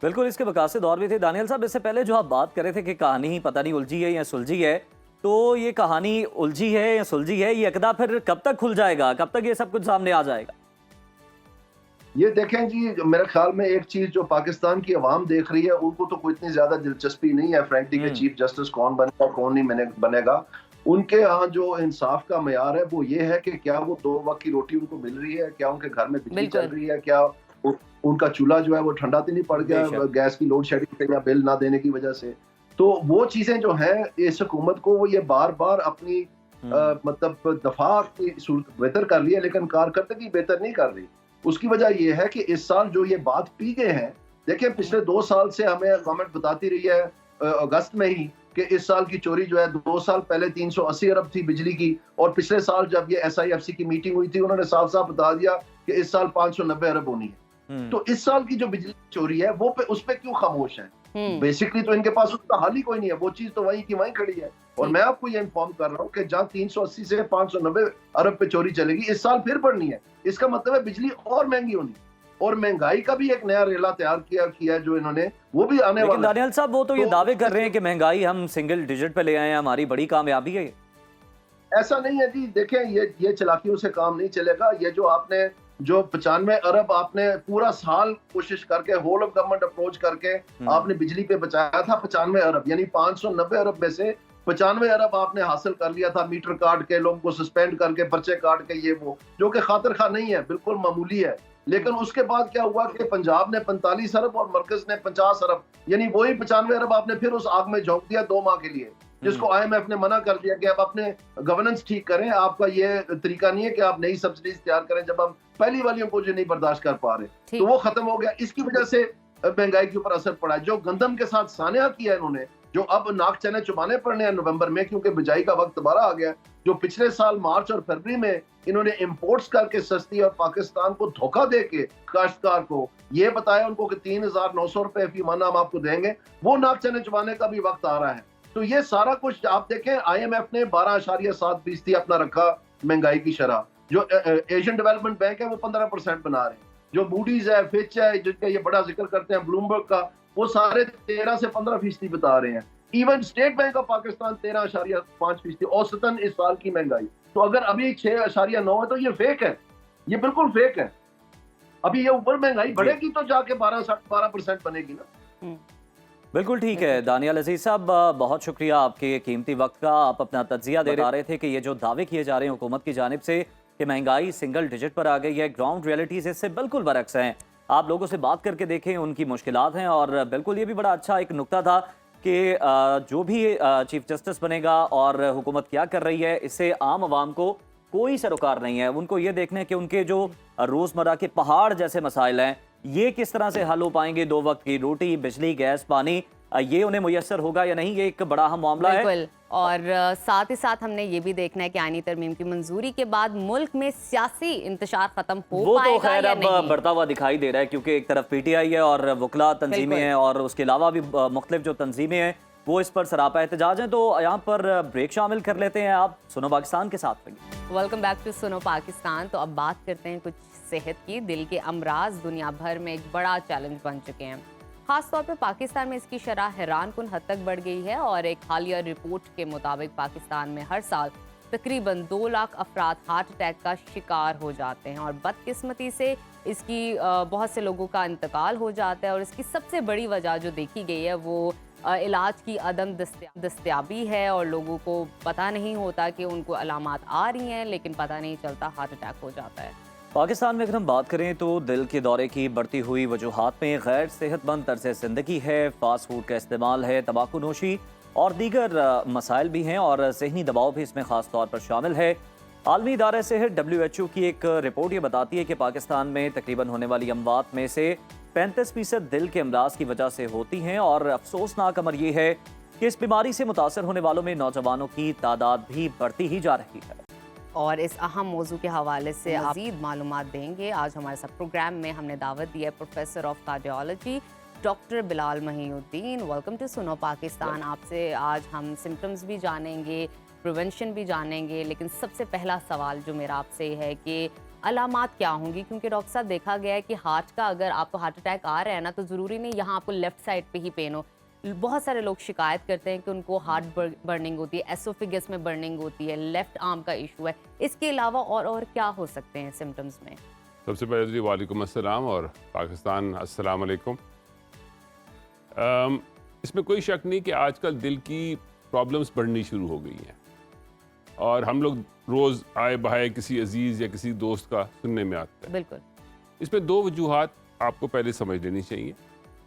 बिल्कुल, इसके मकासद और भी थे। दानियाल साहब, इससे पहले जो आप बात कर रहे थे कि कहानी ही पता नहीं उलझी है या सुलझी है, तो ये कहानी उलझी है या सुलझी है, ये अकदा फिर कब तक खुल जाएगा, कब तक ये सब कुछ सामने आ जाएगा? ये देखें जी, मेरे ख्याल में एक चीज जो पाकिस्तान की आवाम देख रही है, उनको तो कोई इतनी ज्यादा दिलचस्पी नहीं है फ्रैंकली के चीफ जस्टिस कौन बनेगा कौन नहीं बनेगा। उनके यहाँ जो इंसाफ का मयार है वो ये है कि क्या वो 2 वक्त की रोटी उनको मिल रही है, क्या उनके घर में बिजली चल रही है, क्या उनका चूल्हा जो है वो ठंडा तो नहीं पड़ गया गैस की लोड शेडिंग या बिल ना देने की वजह से। तो वो चीजें जो हैं इस हुकूमत को वो ये बार बार अपनी मतलब दफा की सूरत बेहतर कर रही है, लेकिन कारकर्दगी बेहतर नहीं कर रही। उसकी वजह ये है कि इस साल जो ये बात पी गए हैं, देखिए पिछले 2 साल से हमें गवर्नमेंट बताती रही है अगस्त में ही कि इस साल की चोरी जो है 2 साल पहले 380 अरब थी बिजली की, और पिछले साल जब ये SIFC की मीटिंग हुई थी उन्होंने साफ साफ बता दिया कि इस साल 590 अरब होनी है। तो इस साल की जो बिजली चोरी है वो उस पर क्यों खामोश है? बेसिकली तो इनके पास उसका हल ही कोई नहीं है, वो चीज तो वहीं की वहीं खड़ी है। और मैं आपको ये इन्फॉर्म कर रहा हूँ कि जहाँ 380 से 590 अरब पे चोरी चलेगी, इस साल फिर बढ़नी है। इसका मतलब है बिजली और महंगी होनी, और महंगाई का भी एक नया रेला तैयार किया है जो इन्होंने, वो भी आने वाला है। दानियाल साहब, वो तो ये दावे कर रहे हैं कि महंगाई हम सिंगल डिजिट पे ले आए हैं, हमारी बड़ी कामयाबी है। ऐसा नहीं है जी, देखें ये चलाकियों से काम नहीं चलेगा। ये जो आपने जो 95 अरब आपने पूरा साल कोशिश करके होल ऑफ गवर्नमेंट अप्रोच करके आपने बिजली पे बचाया था 95 अरब, यानी 590 अरब में से 95 अरब आपने हासिल कर लिया था मीटर काट के, लोगों को सस्पेंड करके, पर्चे काट के, ये वो जो कि खातिर खा नहीं है, बिल्कुल मामूली है। लेकिन उसके बाद क्या हुआ कि पंजाब ने 45 अरब और मरकज ने 50 अरब, यानी वही 95 अरब आपने फिर उस आग में झोंक दिया 2 माह के लिए, जिसको IMF ने मना कर दिया कि आप अपने गवर्नेंस ठीक करें, आपका ये तरीका नहीं है कि आप नई सब्सिडीज तैयार करें जब हम पहली वालियों को जो नहीं बर्दाश्त कर पा रहे। तो वो खत्म हो गया। इसकी वजह से महंगाई के ऊपर असर पड़ा है। जो गंदम के साथ सानिया किया इन्होंने, जो अब नाक चने चुबाने पड़ने हैं नवंबर में, क्योंकि बिजाई का वक्त दोबारा आ गया, जो पिछले साल मार्च और फरवरी में इन्होंने इंपोर्ट्स करके सस्ती और पाकिस्तान को धोखा दे के काश्तकार को ये बताया उनको कि 3,900 रुपए फी माह हम आपको देंगे, वो नाक चने चुबाने का भी वक्त आ रहा है। तो ये सारा कुछ आप देखें, IMF ने 12.7% अपना रखा महंगाई की शरह, जो एशियन डेवलपमेंट बैंक है वो 15% बना रहे हैं। जो मूडीज है, फिच है, जिनका ये बड़ा जिक्र करते हैं, ब्लूमबर्ग का, वो सारे 13 से 15% बता रहे हैं। Even state bank of Pakistan 13.5% औसतन इस साल की महंगाई। तो अगर अभी 6.9 है तो ये फेक है, ये बिल्कुल फेक है। अभी ये ऊपर महंगाई बढ़ेगी तो जाके 12% बनेगी ना। बिल्कुल ठीक है दानियाल अजीज साहब, बहुत शुक्रिया आपके कीमती वक्त का। आप अपना तज्जिया दे रहे थे कि ये जो दावे किए जा रहे हैं हुकूमत की जानिब से कि महंगाई सिंगल डिजिट पर आ गई है, ग्राउंड रियलिटीज इससे बिल्कुल बरक्स हैं। आप लोगों से बात करके देखें, उनकी मुश्किलात हैं। और बिल्कुल ये भी बड़ा अच्छा एक नुक्ता था कि जो भी चीफ जस्टिस बनेगा और हुकूमत क्या कर रही है, इससे आम आवाम को कोई सरोकार नहीं है। उनको ये देखना है कि उनके जो रोज़मर्रा के पहाड़ जैसे मसाइल हैं, ये किस तरह से हल हो पाएंगे। 2 वक्त की रोटी, बिजली, गैस, पानी, ये उन्हें मुयस्सर होगा या नहीं, ये एक बड़ा अहम मामला है। बिल्कुल। और साथ ही साथ हमने ये भी देखना है कि आईनी तरमीम की मंजूरी के बाद मुल्क में सियासी इंतशार खत्म हो वो पाएगा तो खैर या अब नहीं? बढ़ता हुआ दिखाई दे रहा है, क्योंकि एक तरफ पीटीआई है और वकला तंजीमें बिल्कुल। हैं और उसके अलावा भी मुख्तलिफ जो तंजीमें हैं वो इस पर सरापा एहतजाज हैं। तो यहाँ पर ब्रेक शामिल कर लेते हैं। आप सुनो पाकिस्तान के साथ रहिए। Welcome back to Suno Pakistan. तो अब बात करते हैं कुछ सेहत की। दिल के अमराज दुनिया भर में एक बड़ा चैलेंज बन चुके हैं। खासतौर पर पाकिस्तान में इसकी शरह हैरानकुन हद तक बढ़ गई है और एक हालिया रिपोर्ट के मुताबिक पाकिस्तान में हर साल तकरीबन 2 लाख अफराद हार्ट अटैक का शिकार हो जाते हैं और बदकिस्मती से इसकी बहुत से लोगों का इंतकाल हो जाता है। और इसकी सबसे बड़ी वजह जो देखी गई है वो इलाज की अदम दस्तयाबी है और लोगों को पता नहीं होता कि उनको अलामात आ रही हैं, लेकिन पता नहीं चलता, हार्ट अटैक हो जाता है। पाकिस्तान में अगर हम बात करें तो दिल के दौरे की बढ़ती हुई वजूहात में गैर सेहतमंद तर्ज ज़िंदगी है, फास्ट फूड का इस्तेमाल है, तंबाकू नोशी और दीगर मसाइल भी हैं और ज़हनी दबाव भी इसमें ख़ास तौर पर शामिल है। आलमी इदारा सेहत WHO की एक रिपोर्ट ये बताती है कि पाकिस्तान में तकरीबन होने वाली अमवात में से 35% दिल के अमराज की वजह से होती हैं और अफसोसनाक अमर ये है कि इस बीमारी से मुतासर होने वालों में नौजवानों की तादाद भी बढ़ती ही जा रही है। और इस अहम मौजू के हवाले से मज़ीद मालूमात देंगे। आज हमारे साथ प्रोग्राम में हमने दावत दी है professor of cardiology doctor Bilal Mohiuddin. Welcome to Suno Pakistan. आपसे आज हम सिम्टम्स भी जानेंगे, प्रिवेंशन भी जानेंगे, लेकिन सबसे पहला सवाल जो मेरा आपसे है कि अलामात क्या होंगी? क्योंकि डॉक्टर साहब देखा गया है कि हार्ट का अगर आपको हार्ट अटैक आ रहा है ना, तो ज़रूरी नहीं यहाँ आपको लेफ्ट साइड पे ही पेन हो। बहुत सारे लोग शिकायत करते हैं कि उनको हार्ट बर्निंग होती है, एसोफेगस में बर्निंग होती है, लेफ्ट आर्म का इशू है। इसके अलावा और क्या हो सकते हैं सिम्टम्स में? सबसे पहले जी वालेकुम अस्सलाम और पाकिस्तान अस्सलाम वालेकुम। इसमें कोई शक नहीं कि आजकल दिल की प्रॉब्लम्स बढ़नी शुरू हो गई हैं और हम लोग रोज़ आए बाहे किसी अजीज़ या किसी दोस्त का सुनने में आता है। बिल्कुल। इसमें 2 वजूहात आपको पहले समझ लेनी चाहिए।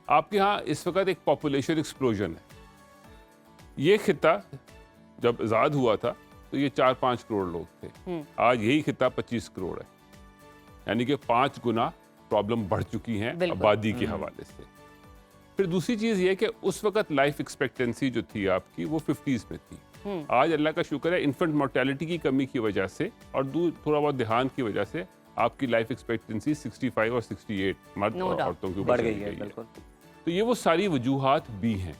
आपके यहाँ इस वक्त एक पॉपुलेशन एक्सप्लोजन है। ये खिता जब आज़ाद हुआ था तो ये 4-5 करोड़ लोग थे, आज यही खिता 25 करोड़ है, यानी कि 5 गुना प्रॉब्लम बढ़ चुकी हैं आबादी के हवाले से। फिर दूसरी चीज़ ये कि उस वक्त लाइफ एक्सपेक्टेंसी जो थी आपकी वो 50s में थी। आज अल्लाह का शुक्र है इन्फेंट मोर्टेलिटी की कमी की वजह से और थोड़ा बहुत देहांत की वजह से आपकी लाइफ एक्सपेक्टेंसी 65 और 68 मर्द और औरतों के ऊपर बढ़ चली गई है। गई है। बिल्कुल। तो ये वो सारी वजूहात भी हैं।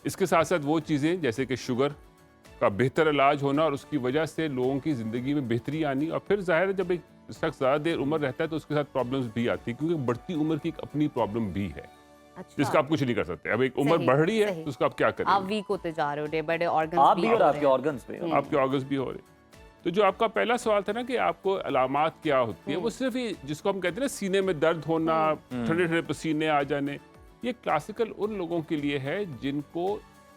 इसके साथ साथ वो चीज़ें जैसे कि शुगर का बेहतर इलाज होना और उसकी वजह से लोगों की ज़िंदगी में बेहतरी आनी, और फिर जाहिर है जब एक शख्स ज़्यादा देर उम्र रहता है तो उसके साथ प्रॉब्लम्स भी आती है, क्योंकि बढ़ती उम्र की एक अपनी प्रॉब्लम भी है। अच्छा। जिसका आप कुछ नहीं कर सकते। अब एक उम्र बढ़ रही है तो उसका आप क्या करें? आप वीक होते जा रहे हो, डे बाय डे ऑर्गन्स आप भी और आपके ऑर्गन्स भी। आपके ऑर्गन्स भी हो रहे। तो जो आपका पहला सवाल था ना कि आपको अलामात क्या होती है, वो सिर्फ ये जिसको हम कहते हैं ना सीने में दर्द होना, ठंडे ठंडे पसीने आ जाने, ये क्लासिकल उन लोगों के लिए है जिनको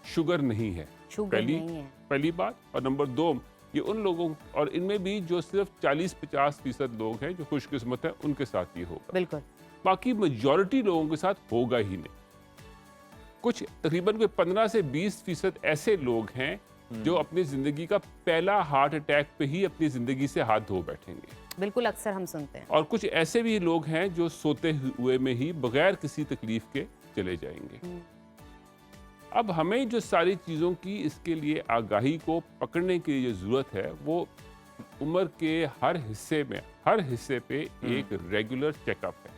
शुगर नहीं है। शुगर नहीं है। पहली बात। और नंबर 2, ये उन लोगों, और इनमें भी जो सिर्फ 40-50% लोग हैं जो खुशकिस्मत है उनके साथ ये होगा। बिल्कुल। बाकी मेजॉरिटी लोगों के साथ होगा ही नहीं। कुछ तकरीबन कोई 15 से 20% ऐसे लोग हैं जो अपनी जिंदगी का पहला हार्ट अटैक पे ही अपनी जिंदगी से हाथ धो बैठेंगे। बिल्कुल, अक्सर हम सुनते हैं। और कुछ ऐसे भी लोग हैं जो सोते हुए में ही बगैर किसी तकलीफ के चले जाएंगे। अब हमें जो सारी चीज़ों की इसके लिए आगाही को पकड़ने की जो ज़रूरत है, वो उम्र के हर हिस्से पे एक रेगुलर चेकअप है।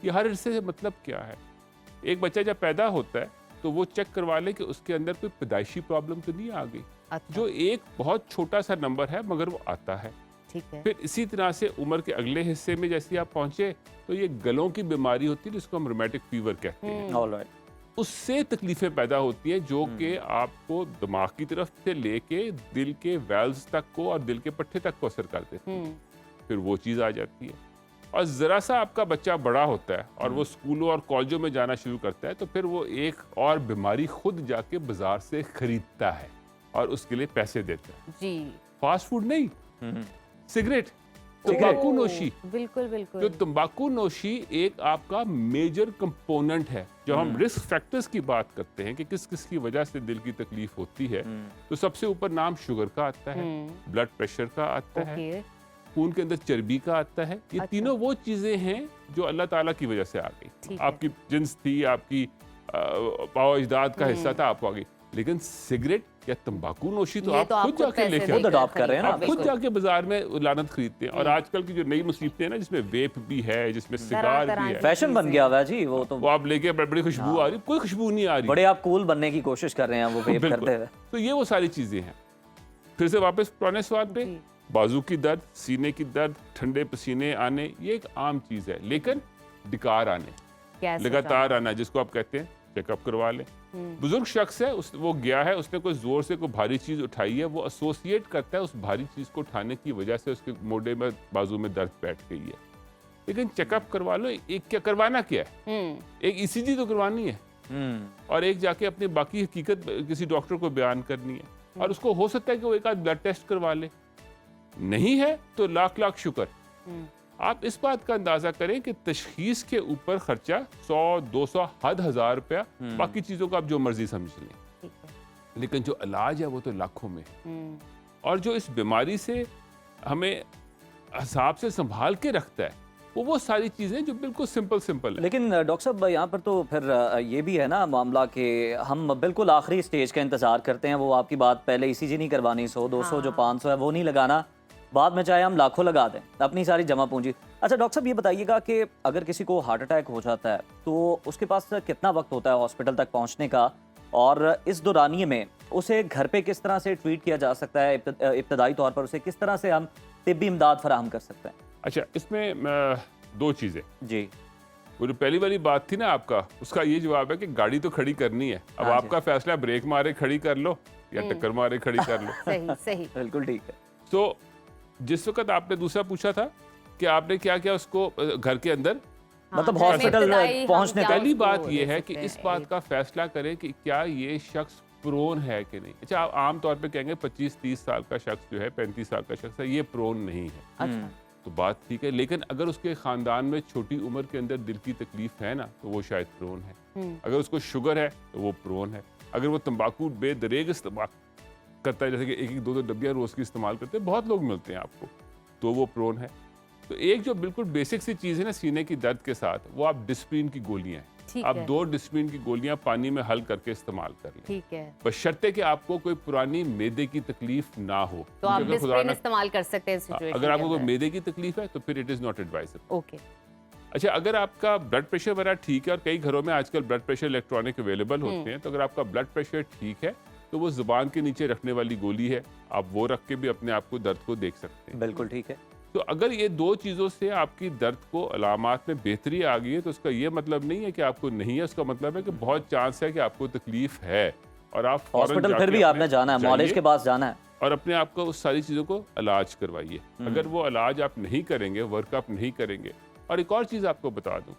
ये हर हिस्से से मतलब क्या है? एक बच्चा जब पैदा होता है तो वो चेक करवा ले कि उसके अंदर कोई पैदाइशी प्रॉब्लम तो नहीं आ गई। अच्छा। जो एक बहुत छोटा सा नंबर है मगर वो आता है। ठीक है। फिर इसी तरह से उम्र के अगले हिस्से में जैसे आप पहुंचे तो ये गलों की बीमारी होती है जिसको हम रोमेटिक फीवर कहते हैं। ऑलराइट, उससे तकलीफें पैदा होती हैं जो कि आपको दिमाग की तरफ से लेके दिल के वेल्व्स तक को और दिल के पट्टे तक को असर कर देती है। फिर वो चीज़ आ जाती है और ज़रा सा आपका बच्चा बड़ा होता है और वो स्कूलों और कॉलेजों में जाना शुरू करता है तो फिर वो एक और बीमारी खुद जाके बाजार से खरीदता है और उसके लिए पैसे देता है। जी, फास्ट फूड नहीं, सिगरेट, तंबाकू नोशी। बिल्कुल बिल्कुल। जो तंबाकू नोशी एक आपका मेजर कंपोनेंट है। जब हम रिस्क फैक्टर्स की बात करते हैं कि किस किस की वजह से दिल की तकलीफ होती है तो सबसे ऊपर नाम शुगर का आता है, ब्लड प्रेशर का आता है, ओके, खून के अंदर चर्बी का आता है। ये अच्छा। तीनों वो चीजें हैं जो अल्लाह ताला की वजह से आ ठीक गई। है। आपकी जिन्स थी, आपकी पाव अजदाद का हिस्सा था, आपको आ गई। लेकिन सिगरेट या तंबाकू नोशी तो ये आप तो खुद आपको जाके पैसे लेके देकर खुद अडॉप्ट कर रहे हैं ना, आप खुद बिल्कुल। जाके बाजार में लानत खरीदते हैं। और आजकल की जो नई मुसीबतें हैं ना जिसमें वेप भी है, जिसमें सिगार तरह भी की है, फैशन बन गया हुआ है जी वो तो। वो आप लेके बड़ी खुशबू आ रही, कोई खुशबू नहीं आ रही। बड़े आप कूल बनने की कोशिश कर रहे हैं वो वेप बिल्कुल। करते हुए। तो ये वो सारी चीजें हैं। फिर से वापस पुराने सवाल पे, बाजू की दर्द, सीने की दर्द, ठंडे पसीने आने, ये एक आम चीज है। लेकिन डिकार आने, कैसे लगातार आना, जिसको आप कहते हैं चेकअप करवा लें। बुजुर्ग शख्स है, वो गया है, उसने कोई जोर से कोई भारी चीज उठाई है, वो एसोसिएट करता है उस भारी चीज को उठाने की वजह से उसके मोढे में, बाजू में दर्द बैठ गई है। लेकिन चेकअप करवा लो। एक क्या करवाना क्या है, एक ईसीजी तो करवानी है और एक जाके अपनी बाकी हकीकत किसी डॉक्टर को बयान करनी है। और उसको हो सकता है कि वो एक आध ब्लड टेस्ट करवा ले, नहीं है तो लाख लाख शुक्र। आप इस बात का अंदाजा करें कि तशखीस के ऊपर खर्चा 100, 200, हद 1000 रुपया, बाकी चीजों का आप जो मर्जी समझ लें। ठीक है। लेकिन जो इलाज है वो तो लाखों में है। और जो इस बीमारी से हमें हिसाब से संभाल के रखता है वो सारी चीजें जो बिल्कुल सिंपल है। लेकिन डॉक्टर साहब यहाँ पर तो फिर ये भी है ना मामला कि हम बिल्कुल आखिरी स्टेज का इंतजार करते हैं। वो आपकी बात, पहले ईसीजी नहीं करवानी, 100, 200 जो 500 है वो नहीं लगाना, बाद में चाहे हम लाखों लगा दें अपनी सारी जमा पूंजी। अच्छा डॉक्टर साहब ये बताइएगा कि अगर किसी को हार्ट अटैक हो जाता है तो उसके पास कितना वक्त होता है हॉस्पिटल तक पहुंचने का, और इस दौरानिए में उसे घर पे किस तरह से ट्रीट किया जा सकता है, इब्तदाई तौर पर उसे किस तरह से हम तिब्बी इमदाद फराहम कर सकते हैं? अच्छा, इसमें दो चीजें जी। वो जो पहली वाली बात थी ना आपका, उसका ये जवाब है कि गाड़ी तो खड़ी करनी है। अब हाँ जी। आपका फैसला ब्रेक मारे खड़ी कर लो या टक्कर मारे खड़ी कर लो। सही सही। बिल्कुल ठीक है। तो जिस वक्त आपने दूसरा पूछा था कि आपने क्या क्या उसको घर के अंदर, मतलब हाँ, हॉस्पिटल इब्तदाई हम पहुंचने क्या तक। पहली उसको बात दे ये है कि सकते इस हैं, बात का फैसला करें कि क्या ये शख्स प्रोन है कि नहीं। अच्छा, आप आम तौर पे कहेंगे 25-30 साल का शख्स जो है, 35 साल का शख्स है, ये प्रोन नहीं है। अच्छा, तो बात ठीक है। लेकिन अगर उसके खानदान में छोटी उम्र के अंदर दिल की तकलीफ है ना तो वो शायद प्रोन है। अगर उसको शुगर है तो वो प्रोन है। अगर वो तंबाकू बेदरेग इस्तेमाल करता है, जैसे कि एक एक 2-2 डब्बियाँ रोज की इस्तेमाल करते हैं, बहुत लोग मिलते हैं आपको, तो वो प्रोन है। तो एक जो बिल्कुल बेसिक सी चीज़ है ना सीने की दर्द के साथ, वो आप डिस्प्रिन की गोलियां हैं। ठीक आप है। 2 डिस्प्रिन की गोलियां पानी में हल करके इस्तेमाल कर लें, ठीक है। बशर्ते कि आपको कोई पुरानी मैदे की तकलीफ ना हो। तो आप क्योंकि अगर खुदा डिस्प्रिन ना- इस्तेमाल कर सकते हैं इस सिचुएशन अगर आपको के कोई अंदर। मैदे की तकलीफ है तो फिर it is not advisable. Okay. अच्छा, अगर आपका ब्लड प्रेशर वगैरह ठीक है, और कई घरों में आजकल ब्लड प्रेशर इलेक्ट्रॉनिक अवेलेबल होते हैं, तो अगर आपका ब्लड प्रेशर ठीक है तो वो जुबान के नीचे रखने वाली गोली है, आप वो रख के भी अपने आप को दर्द को देख सकते हैं। बिल्कुल ठीक है। तो अगर ये 2 चीज़ों से आपकी दर्द को अलामात में बेहतरी आ गई है तो उसका ये मतलब नहीं है कि आपको नहीं है, उसका मतलब है कि बहुत चांस है कि आपको तकलीफ है और आप फौरन हॉस्पिटल फिर जाके भी आपने अपने जाना है, जाइए मॉलेज के पास जाना है। और अपने आप को उस सारी चीज़ों को इलाज करवाइए। अगर वो इलाज आप नहीं करेंगे, वर्कअप नहीं करेंगे। और एक और चीज़ आपको बता दूं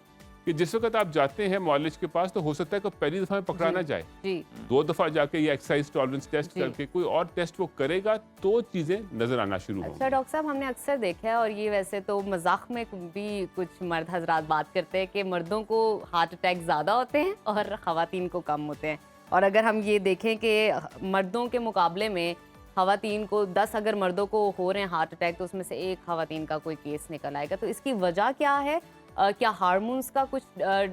कि जिस वक्त आप जाते हैं मॉलेज के पास तो हो सकता है कि पहली दफ़ा में पकड़ा ना जाए, जी 2 दफ़ा जाके ये एक्सरसाइज टॉलरेंस टेस्ट जी। करके कोई और टेस्ट वो करेगा तो चीज़ें नज़र आना शुरू होंगी। अच्छा डॉक्टर साहब, हमने अक्सर देखा है, और ये वैसे तो मजाक में भी कुछ मर्द हजरात बात करते हैं कि मर्दों को हार्ट अटैक ज़्यादा होते हैं और ख़वातीन को कम होते हैं। और अगर हम ये देखें कि मर्दों के मुकाबले में ख़वातीन को 10 अगर मर्दों को हो रहे हैं हार्ट अटैक तो उसमें से 1 ख़वातीन का कोई केस निकल आएगा। तो इसकी वजह क्या है? क्या हार्मोन्स का कुछ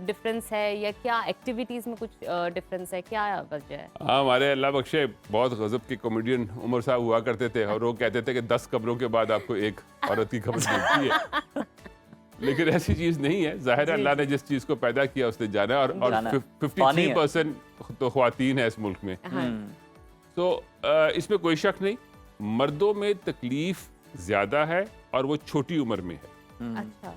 डिफरेंस है या क्या एक्टिविटीज़ में कुछ डिफरेंस है, क्या वजह है? हाँ, हमारे अल्लाह बख्शे बहुत गजब के कॉमेडियन उमर साहब हुआ करते थे और वो कहते थे कि 10 कब्रों के बाद आपको एक औरत की खबर मिलती है। लेकिन ऐसी चीज़ नहीं है। जाहिर है अल्लाह ने जिस चीज़ को पैदा किया उसने जाना है, और जाना है। 53% तो ख्वातीन है इस मुल्क में। हाँ। तो इसमें कोई शक नहीं, मर्दों में तकलीफ ज़्यादा है और वो छोटी उम्र में है। अच्छा।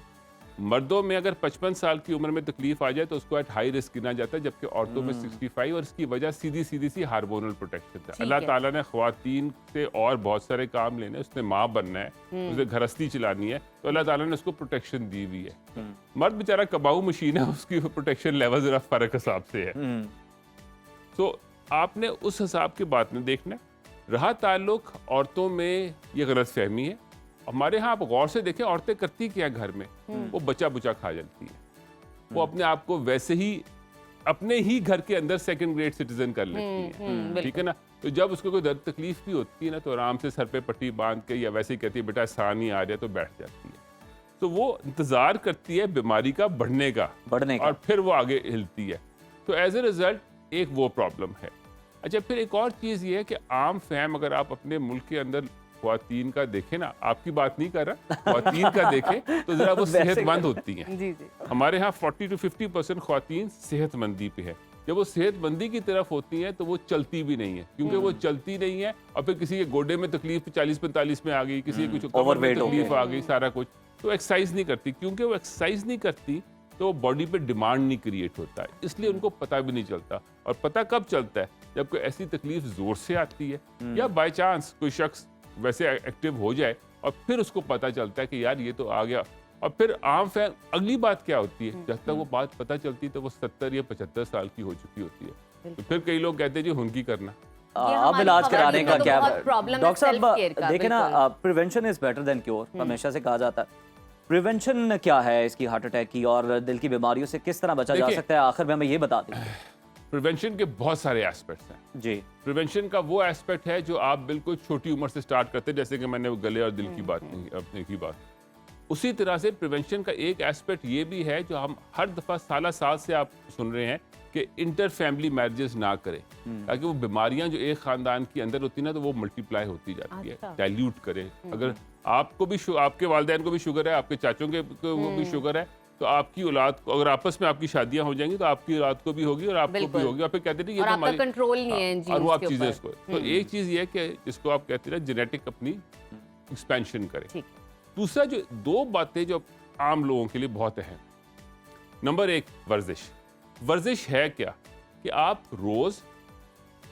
मर्दों में अगर 55 साल की उम्र में तकलीफ आ जाए तो उसको एट हाई रिस्क गिना जाता है, जबकि औरतों में 65, और इसकी वजह सीधी सी हार्मोनल प्रोटेक्शन है। अल्लाह ताला ने ख्वातीन से और बहुत सारे काम लेने, उसने माँ बनना है, उसे घरस्ती चलानी है, तो अल्लाह ताला ने उसको प्रोटेक्शन दी हुई है। मर्द बेचारा कबाऊ मशीन है, उसकी प्रोटेक्शन लेवल जरा फर्क हिसाब से है। तो आपने उस हिसाब की बात में देखना है। रहा ताल्लुक औरतों में ये गलत फहमी है, हमारे यहाँ आप गौर से देखें औरतें करती क्या घर में, वो बचा बुचा खा जाती है, वो अपने आप को वैसे ही अपने ही घर के अंदर सेकंड ग्रेड सिटीजन कर लेती है, ठीक है ना। तो जब उसको कोई दर्द तकलीफ भी होती है ना, तो आराम से सर पे पट्टी बांध के या वैसे ही कहती है बेटा आसान ही आ रहा है, तो बैठ जाती है। तो वो इंतजार करती है बीमारी का बढ़ने का और फिर वो आगे हिलती है। तो एज ए रिजल्ट एक वो प्रॉब्लम है। अच्छा, फिर एक और चीज़ ये है कि आम फहम अगर आप अपने मुल्क के अंदर ख्वातीन का देखें ना, आपकी बात नहीं कर रहा, ख्वातीन का देखें तो जरा वो सेहतमंद होती हैं। जी जी। हमारे यहाँ 40 to 50% ख्वातीन सेहतमंदी पे है। जब वो सेहतमंदी की तरफ होती हैं तो वो चलती भी नहीं है, क्योंकि वो चलती नहीं है, और फिर किसी के गोडे में तकलीफ 40-45 में आ गई, किसी के कुछ कमर में तकलीफ आ गई, सारा कुछ, तो एक्सरसाइज नहीं करती। क्योंकि वो एक्सरसाइज नहीं करती तो बॉडी पे डिमांड नहीं क्रिएट होता है, इसलिए उनको पता भी नहीं चलता। और पता कब चलता है? जब कोई ऐसी तकलीफ जोर से आती है या बाय चांस कोई शख्स वैसे एक्टिव हो जाए और फिर उसको पता चलता है कि यार ये तो आ गया। और फिर आम फैन अगली बात क्या होती है, जब तक वो बात पता चलती है तो वो 70 या 75 साल की हो चुकी होती है। तो फिर कई लोग कहते हैं जी हुनकी करना। अब इलाज कराने का क्या प्रॉब्लम है? डॉक्टर साहब self-care का, देखे ना, prevention is better than cure हमेशा से कहा जाता है। प्रिवेंशन क्या है इसकी, हार्ट अटैक की और दिल की बीमारियों से किस तरह बचा जा सकता है? आखिर में हमें ये बता दें। प्रिवेंशन के बहुत सारे एस्पेक्ट्स हैं जी। प्रिवेंशन का वो एस्पेक्ट है जो आप बिल्कुल छोटी उम्र से स्टार्ट करते हैं, जैसे कि मैंने वो गले और दिल की बात अपने की बात, उसी तरह से प्रिवेंशन का एक एस्पेक्ट ये भी है जो हम हर दफ़ा साल से आप सुन रहे हैं कि इंटर फैमिली मैरिजेस ना करें, ताकि वो बीमारियां जो एक ख़ानदान के अंदर होती है ना, तो वो मल्टीप्लाई होती जाती है, डाइल्यूट करें। अगर आपको भी आपके वालिदैन को भी शुगर है, आपके चाचों के को भी शुगर है, तो आपकी औलाद को, अगर आपस में आपकी शादियां हो जाएंगी तो आपकी औलाद को भी होगी और आपको भी होगी, और फिर कहते हैं ये तो हमारी कंट्रोल नहीं है और वो आप चीजें इसको। तो एक चीज ये है कि जिसको आप कहते हैं जेनेटिक अपनी एक्सपेंशन करें। दूसरा जो दो बातें जो आम लोगों के लिए बहुत अहम, नंबर एक वर्जिश। वर्जिश है क्या कि आप रोज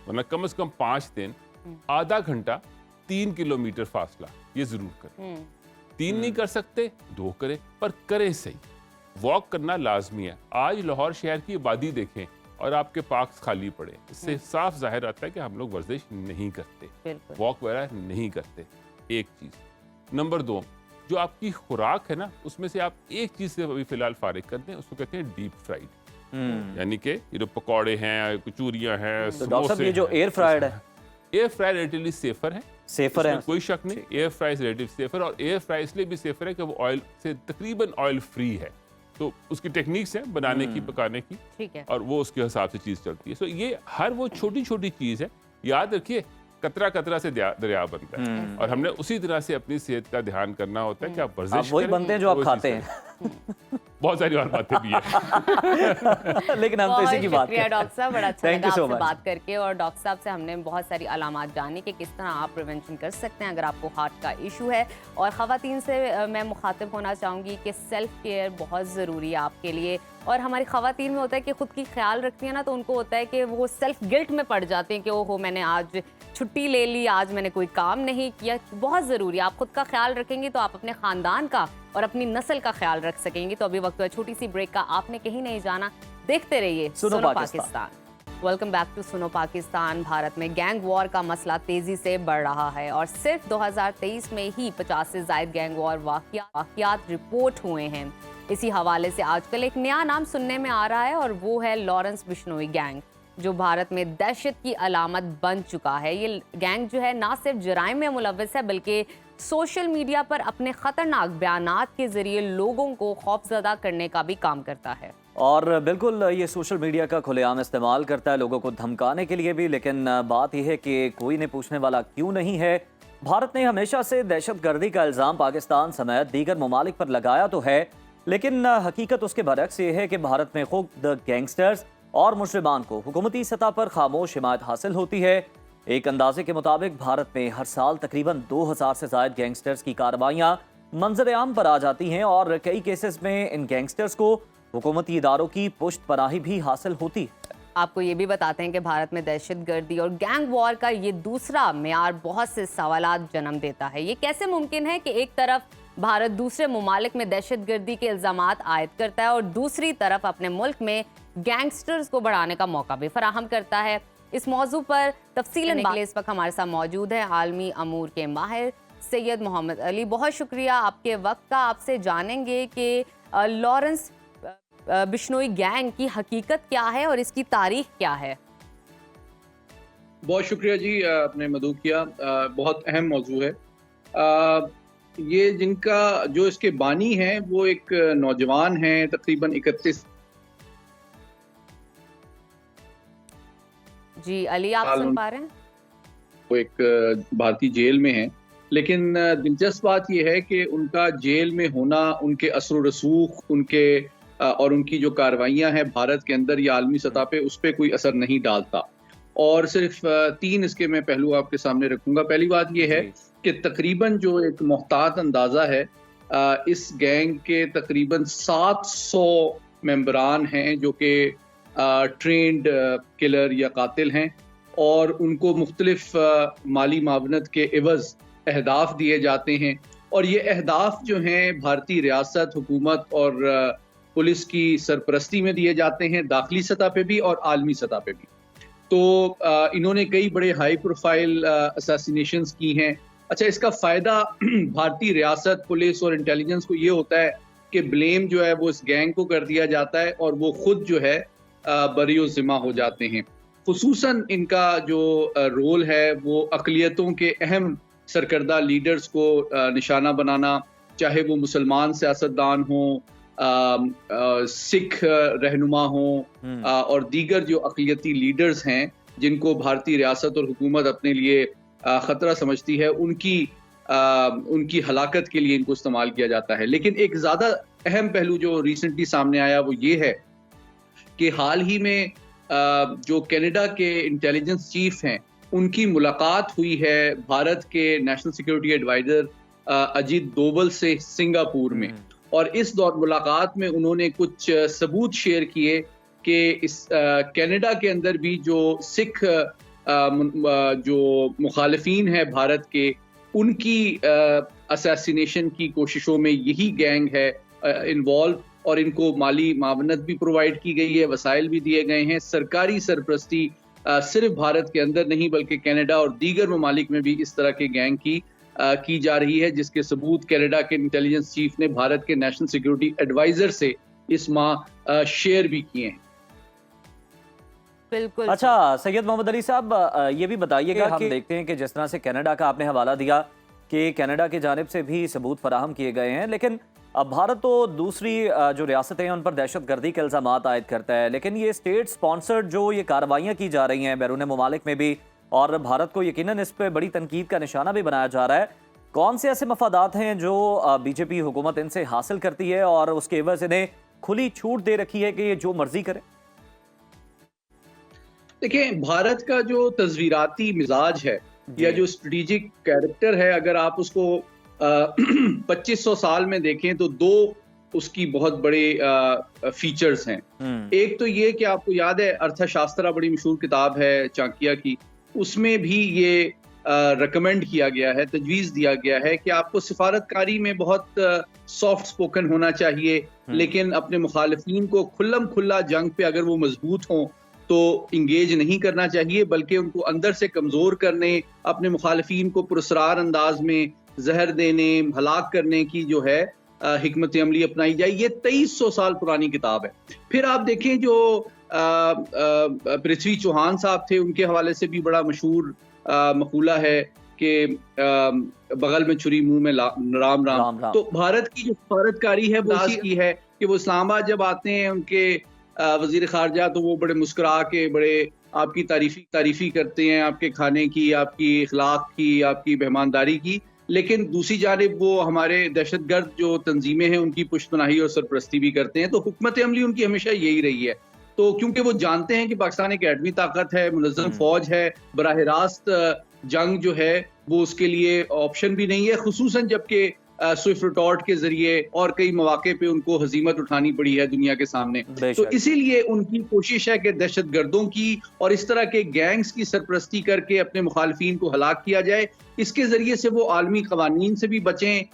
वरना कम से कम 5 दिन आधा घंटा 3 किलोमीटर फासला ये जरूर करें। 3 नहीं कर सकते 2 करें, पर करें सही। वॉक करना लाजमी है। आज लाहौर शहर की आबादी देखें और आपके पार्क्स खाली पड़े, इससे साफ जाहिर आता है कि हम लोग वर्जिश नहीं करते, वॉक वगैरह नहीं करते। एक चीज। नंबर 2, जो आपकी खुराक है ना, उसमें से आप एक चीज से अभी फिलहाल फारिग कर दें, उसको कहते हैं डीप फ्राइड। यानी कि ये जो पकौड़े हैं, कचूरियां हैं, तो डॉक्टर साहब ये जो एयर फ्राइड है, एयर फ्राई रिलेटिवली सेफर है, सेफर है, कोई शक नहीं। एयर फ्राई रिलेटिव सेफर, और एयर फ्राई इसलिए भी सेफर है कि वो ऑयल से तकरीबन ऑयल फ्री है। तो उसकी टेक्निक्स हैं बनाने की, पकाने की, ठीक है, और वो उसके हिसाब से चीज चलती है। सो ये हर वो छोटी छोटी चीज है। याद रखिए, कतरा कतरा से दरिया बनता है, और हमने उसी तरह से अपनी सेहत का ध्यान करना होता है कि आप वर्जिश वही बनते हैं जो आप खाते हैं। बहुत सारी और बातें भी हैं। लेकिन हम तो इसी की बात शुक्रिया डॉक्टर साहब, बड़ा अच्छा Thank लगा you so आपसे much. बात करके। और डॉक्टर साहब से हमने बहुत सारी अलामात जानी कि किस तरह आप प्रिवेंशन कर सकते हैं अगर आपको हार्ट का इशू है। और ख़वातीन से मैं मुखातिब होना चाहूँगी कि सेल्फ केयर बहुत ज़रूरी है आपके लिए। और हमारी ख़वातीन में होता है कि ख़ुद की ख्याल रखती है ना, तो उनको होता है कि वो सेल्फ गिल्ट में पड़ जाते हैं कि ओहो मैंने आज छुट्टी ले ली, आज मैंने कोई काम नहीं किया। बहुत ज़रूरी है, आप खुद का ख्याल रखेंगे तो आप अपने ख़ानदान का और अपनी नस्ल का ख्याल रख सकेंगे। तो अभी वक्त है छोटी सी ब्रेक का, आपने कहीं नहीं जाना, देखते रहिए सुनो Pakistan. Welcome back to Suno Pakistan. Bharat में गैंग वॉर का मसला तेजी से बढ़ रहा है और सिर्फ 2023 में ही 50 से ज़ायद गैंग वॉर वाक़यात रिपोर्ट हुए हैं। इसी हवाले से आजकल एक नया नाम सुनने में आ रहा है और वो है लॉरेंस बिश्नोई गैंग, जो भारत में दहशत की अलामत बन चुका है। ये गैंग जो है ना सिर्फ जराइम में मुलव्वस है, बल्कि सोशल मीडिया पर अपने खतरनाक बयानात के जरिए लोगों को खौफजदा करने का भी काम करता है। और बिल्कुल ये सोशल मीडिया का खुलेआम इस्तेमाल करता है लोगों को धमकाने के लिए भी। लेकिन बात यह है कि कोई ने पूछने वाला क्यों नहीं है। भारत ने हमेशा से दहशतगर्दी का इल्ज़ाम पाकिस्तान समेत दीगर ममालिक पर लगाया तो है, लेकिन हकीकत उसके बरक्स ये है कि भारत में खुद गैंगस्टर्स और मुसलमान को हुकूमती सतह पर खामोश हिमायत हासिल होती है। एक अंदाजे के मुताबिक भारत में हर साल तकरीबन 2000 से ज्यादा गैंगस्टर्स की कार्रवाइयां मंजर-ए-आम पर आ जाती हैं और कई केसेस में इन गैंगस्टर्स को हुकूमती इदारों की पुष्टपनाही भी हासिल होती है। आपको ये भी बताते हैं कि भारत में दहशतगर्दी और गैंग वॉर का ये दूसरा मेयार बहुत से सवालात जन्म देता है। ये कैसे मुमकिन है कि एक तरफ भारत दूसरे ममालिक में दहशतगर्दी के इल्जामात आयद करता है और दूसरी तरफ अपने मुल्क में गैंगस्टर्स को बढ़ाने का मौका भी फराहम करता है। इस मौजू पर तफसीलन के लिए इस वक्त हमारे साथ मौजूद है आलमी अमूर के माहिर सैयद मोहम्मद अली। बहुत शुक्रिया आपके वक्त का। आपसे जानेंगे कि लॉरेंस बिश्नोई गैंग की हकीकत क्या है और इसकी तारीख क्या है। बहुत शुक्रिया जी, आपने मदऊ किया। बहुत अहम मौजू है। ये जिनका जो इसके बानी हैं वो एक नौजवान हैं, तकरीबन 31 जी। अली, आप सुन पा रहे हैं? वो एक भारतीय जेल में हैं, लेकिन दिलचस्प बात यह है कि उनका जेल में होना उनके असर रसूख, उनके और उनकी जो कार्रवाइयाँ हैं भारत के अंदर या आलमी सतह पे, उस पर कोई असर नहीं डालता। और सिर्फ 3 इसके मैं पहलू आपके सामने रखूंगा। पहली बात यह है कि तकरीबन जो एक मुहतात अंदाज़ा है, इस गैंग के तकरीबन 700 मेंबरान हैं जो कि ट्रेंड किलर या कातिल हैं और उनको मुख्तलिफ माली मावनत के एवज़ अहदाफ दिए जाते हैं और ये अहदाफ जो हैं भारतीय रियासत, हुकूमत और पुलिस की सरपरस्ती में दिए जाते हैं, दाखिली सतह पे भी और आलमी सतह पे भी। तो इन्होंने कई बड़े हाई प्रोफाइल असैसिनेशंस की हैं। अच्छा, इसका फ़ायदा भारतीय रियासत, पुलिस और इंटेलिजेंस को ये होता है कि ब्लेम जो है वो इस गैंग को कर दिया जाता है और वो खुद जो है बरी ज़िम्मा हो जाते हैं। खुसूसन इनका जो रोल है वो अक़लियतों के अहम सरकर्दा लीडर्स को निशाना बनाना, चाहे वो मुसलमान सियासतदान हों, सिख रहनुमा हों और दीगर जो अक़लियती लीडर्स हैं जिनको भारतीय रियासत और हुकूमत अपने लिए ख़तरा समझती है, उनकी हलाकत के लिए इनको इस्तेमाल किया जाता है। लेकिन एक ज़्यादा अहम पहलू जो रिसेंटली सामने आया वो ये है कि हाल ही में जो कनाडा के इंटेलिजेंस चीफ हैं उनकी मुलाकात हुई है भारत के national security adviser Ajit Doval से सिंगापुर में। और इस दौर मुलाकात में उन्होंने कुछ सबूत शेयर किए कि इस कनाडा के अंदर भी जो सिख जो मुखालिफिन है भारत के, उनकी असैसिनेशन की कोशिशों में यही गैंग है इन्वॉल्व और इनको माली मावनत भी प्रोवाइड की गई है, वसाइल भी दिए गए हैं। सरकारी सरपरस्ती सिर्फ भारत के अंदर नहीं बल्कि कनाडा और दीगर ममालिक में भी इस तरह के गैंग की जा रही है, जिसके सबूत कनाडा के इंटेलिजेंस चीफ ने भारत के नेशनल सिक्योरिटी एडवाइजर से इस माह शेयर भी किए हैं। बिल्कुल। अच्छा सैयद मोहम्मद अली साहब, ये भी बताइएगा, हम देखते हैं कि जिस तरह से कनाडा का आपने हवाला दिया कि कनाडा की जानिब से भी सबूत फराहम किए गए हैं, लेकिन अब भारत तो दूसरी जो रियासतें हैं उन पर दहशतगर्दी के इल्ज़ामात आयद करता है, लेकिन ये स्टेट स्पॉन्सर्ड जो ये कार्रवाइयाँ की जा रही हैं बैरून ममालिक में भी, और भारत को यकीनन इस पर बड़ी तनकीद का निशाना भी बनाया जा रहा है। कौन से ऐसे मफादात हैं जो बीजेपी हुकूमत इनसे हासिल करती है और उसके एवज़ इन्हें खुली छूट दे रखी है कि ये जो मर्जी करें? देखिए, भारत का जो तस्वीराती मिजाज है या जो स्ट्रेटेजिक कैरेक्टर है, अगर आप उसको 2500 साल में देखें तो 2 उसकी बहुत बड़े फीचर्स हैं। एक तो ये कि आपको याद है अर्थशास्त्र बड़ी मशहूर किताब है चाणक्य की, उसमें भी ये रिकमेंड किया गया है, तजवीज़ दिया गया है कि आपको सिफारतकारी में बहुत सॉफ्ट स्पोकन होना चाहिए, लेकिन अपने मुखालिफिन को खुल्लम खुल्ला जंग पे अगर वो मजबूत हों तो इंगेज नहीं करना चाहिए, बल्कि उनको अंदर से कमज़ोर करने, अपने मुखालिफिन को पुरस्रार अंदाज में जहर देने, हलाक करने की जो है हिकमत अमली अपनाई जाए। ये 2300 साल पुरानी किताब है। फिर आप देखें जो पृथ्वी चौहान साहब थे, उनके हवाले से भी बड़ा मशहूर मकूला है कि बगल में छुरी मुंह में राम राम। तो भारत की जो सफारतकारी है वो की है कि वो इस्लामाबाद जब आते हैं उनके वजीर खारजा, तो वो बड़े मुस्कुरा के बड़े आपकी तारीफी करते हैं, आपके खाने की, आपकी इखलाक की, आपकी मेहमानदारी की, लेकिन दूसरी जानिब वो हमारे दहशतगर्द जो तंजीमें हैं उनकी पुष्टपनाही और सरपरस्ती भी करते हैं। तो हुकूमत अमली उनकी हमेशा यही रही है। तो क्योंकि वो जानते हैं कि पाकिस्तान एक एटमी ताकत है, मुनज़्ज़म फौज है, बराह रास्त जंग जो है वो उसके लिए ऑप्शन भी नहीं है, खुसूसन जबकि स्विफ्ट रिटॉर्ट के जरिए और कई मौके पे उनको हजीमत उठानी पड़ी है दुनिया के सामने। तो इसीलिए उनकी कोशिश है कि दहशतगर्दों की और इस तरह के गैंग्स की सरपरस्ती करके अपने मुखालफिन को हलाक किया जाए। इसके जरिए से वो आलमी कवानीन से भी बचें,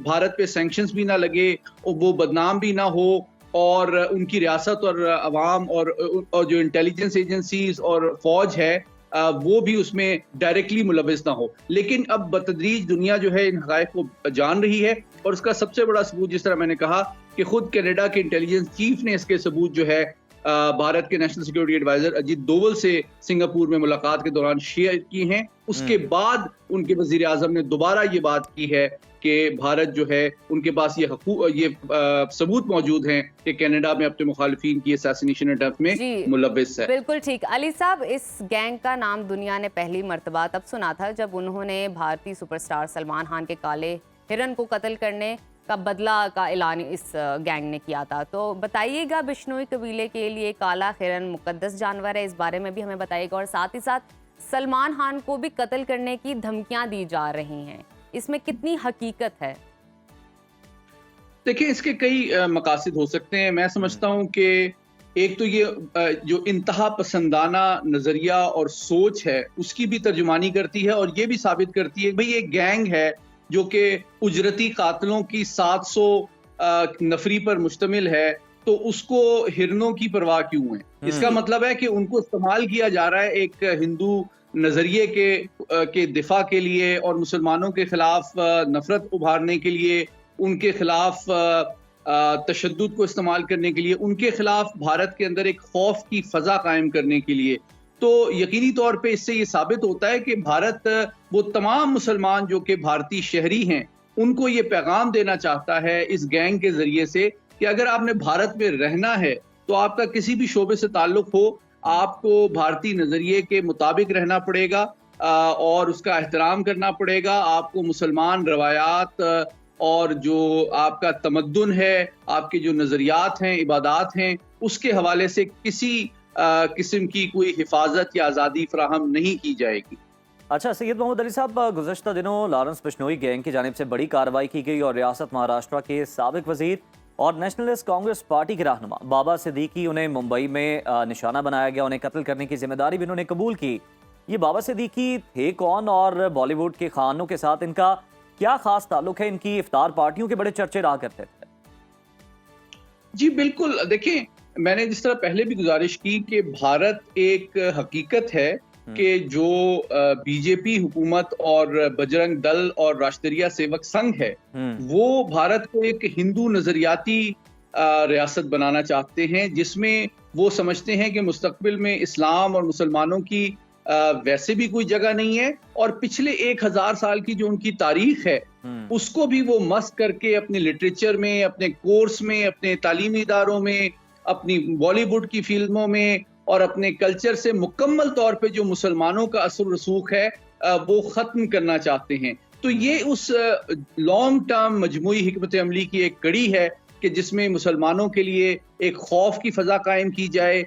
भारत पे सैंक्शंस भी ना लगे, वो बदनाम भी ना हो, और उनकी रियासत और अवाम और जो इंटेलिजेंस एजेंसीज और फौज है वो भी उसमें डायरेक्टली मुलविस ना हो। लेकिन अब बतदरीज दुनिया जो है इन हक़ाइक़ को जान रही है, और उसका सबसे बड़ा सबूत, जिस तरह मैंने कहा कि खुद कनाडा के इंटेलिजेंस चीफ ने इसके सबूत जो है भारत के national security adviser Ajit Doval से सिंगापुर में मुलाकात के दौरान शेयर की हैं। उसके बाद उनके वजीर आज़म ने दोबारा ये बात की है कि भारत जो है उनके पास ये सबूत मौजूद हैं कि कनाडा में अपने मुखालिफिन की असैसिनेशन अटेम्प्ट में मुलविस है। बिल्कुल ठीक। अली साहब, इस गैंग का नाम दुनिया ने पहली मर्तबा तब सुना था जब उन्होंने भारतीय सुपरस्टार सलमान खान के काले हिरन को कत्ल करने का बदला का ऐलान इस गैंग ने किया था। तो बताइएगा, बिश्नोई कबीले के लिए काला हिरन मुकद्दस जानवर है, इस बारे में भी हमें बताइएगा, और साथ ही साथ सलमान खान को भी कत्ल करने की धमकियां दी जा रही हैं, इसमें कितनी हकीकत है? देखिए, इसके कई मकासद हो सकते हैं। मैं समझता हूं कि एक तो ये जो इंतहा पसंदाना नजरिया और सोच है उसकी भी तर्जुमानी करती है, और ये भी साबित करती है भाई एक गैंग है जो कि उजरती कातलों की 700 नफरी पर मुश्तमिल है, तो उसको हिरनों की परवाह क्यों है? इसका मतलब है कि उनको इस्तेमाल किया जा रहा है एक हिंदू नजरिए के दिफा के लिए और मुसलमानों के खिलाफ नफरत उभारने के लिए, उनके खिलाफ तशद्दुद को इस्तेमाल करने के लिए, उनके खिलाफ भारत के अंदर एक खौफ की फजा कायम करने के लिए। तो यकीनी तौर पे इससे ये साबित होता है कि भारत वो तमाम मुसलमान जो कि भारतीय शहरी हैं उनको ये पैगाम देना चाहता है इस गैंग के जरिए से कि अगर आपने भारत में रहना है तो आपका किसी भी शोबे से ताल्लुक हो, आपको भारतीय नजरिए के मुताबिक रहना पड़ेगा और उसका एहतराम करना पड़ेगा। आपको मुसलमान रवायात और जो आपका तमद्दुन है, आपके जो नजरियात हैं, इबादात हैं, उसके हवाले से किसी किस्म की कोई हिफाजत या आज़ादी फराहम नहीं की जाएगी। अच्छा सैयद मोहम्मद अली साहब, गुज़श्ता दिनों लॉरेंस बिश्नोई गैंग की जानिब से बड़ी कार्रवाई की गई और रियासत महाराष्ट्र के साबिक वजीर और नेशनलिस्ट कांग्रेस पार्टी के रहनुमा बाबा सिद्दीकी, उन्हें मुंबई में निशाना बनाया गया, उन्हें कत्ल करने की जिम्मेदारी भी उन्होंने कबूल की। ये बाबा सिद्दीकी थे कौन और बॉलीवुड के खानों के साथ इनका क्या खास ताल्लुक है? इनकी इफ्तार पार्टियों के बड़े चर्चे रहा करते थे। जी बिल्कुल, देखिए मैंने जिस तरह पहले भी गुजारिश की कि भारत एक हकीकत है कि जो बीजेपी हुकूमत और बजरंग दल और राष्ट्रीय सेवक संघ है वो भारत को एक हिंदू नजरियाती रियासत बनाना चाहते हैं, जिसमें वो समझते हैं कि मुस्तकबिल में इस्लाम और मुसलमानों की वैसे भी कोई जगह नहीं है, और पिछले 1000 साल की जो उनकी तारीख है उसको भी वो मस्क करके अपने लिटरेचर में, अपने कोर्स में, अपने तालीमी इदारों में, अपनी बॉलीवुड की फिल्मों में और अपने कल्चर से मुकम्मल तौर पे जो मुसलमानों का असर रसूख है वो ख़त्म करना चाहते हैं। तो ये उस लॉन्ग टर्म मजमूई हिकमत अमली की एक कड़ी है कि जिसमें मुसलमानों के लिए एक खौफ की फ़ज़ा कायम की जाए,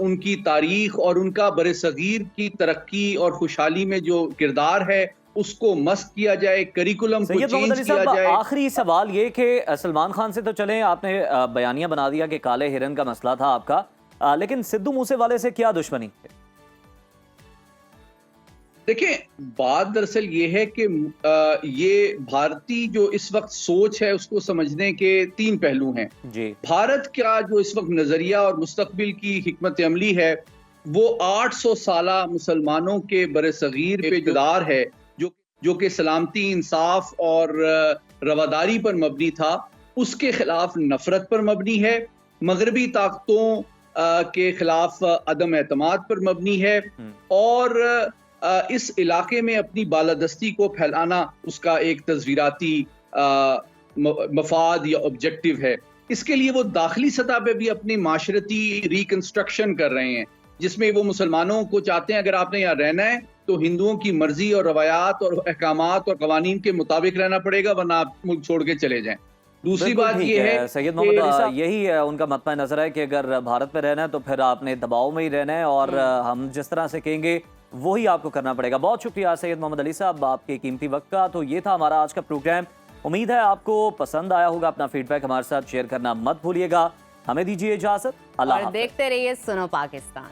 उनकी तारीख और उनका बरसगीर की तरक्की और खुशहाली में जो किरदार है उसको मस्क किया जाए, करिकुलम को चेंज किया जाए। आखिरी सवाल ये कि सलमान खान से तो चले आपने बयानिया बना दिया कि काले हिरन का मसला था आपका, लेकिन सिद्धू मूसेवाले से क्या दुश्मनी? देखिए, बात दरअसल ये है कि ये भारतीय जो इस वक्त सोच है उसको समझने के 3 पहलू हैं जी। भारत का जो इस वक्त नजरिया और मुस्तकबिल की हिकमत अमली है वो 800 साला मुसलमानों के बरसगीर पे इक़्तिदार है जो कि सलामती, इंसाफ और रवादारी पर मबनी था, उसके खिलाफ नफरत पर मबनी है, मगरबी ताकतों के खिलाफ अदम एतमाद पर मबनी है, और इस इलाके में अपनी बालादस्ती को फैलाना उसका एक तस्वीराती मफाद या ऑब्जेक्टिव है। इसके लिए वो दाखिली सतह पे भी अपनी माशरती रिकंस्ट्रक्शन कर रहे हैं, जिसमें वो मुसलमानों को चाहते हैं अगर आपने यहाँ रहना है तो हिंदुओं की मर्जी और रवायात और अहकामात और कवानीन के मुताबिक रहना पड़ेगा, वरना आप मुल्क छोड़ के चले जाएं। दूसरी बिल्कुल बात ठीक ये है सैयद कि- मोहम्मद, यही है उनका मतमा नजर है कि अगर भारत में रहना है तो फिर आपने दबाव में ही रहना है और हम जिस तरह से कहेंगे वही आपको करना पड़ेगा। बहुत शुक्रिया सैयद मोहम्मद अली साहब आपके कीमती वक्त का। तो ये था हमारा आज का प्रोग्राम। उम्मीद है आपको पसंद आया होगा। अपना फीडबैक हमारे साथ शेयर करना मत भूलिएगा। हमें दीजिए इजाजत। अल्लाह और हाफ़िज़। देखते रहिए सुनो पाकिस्तान।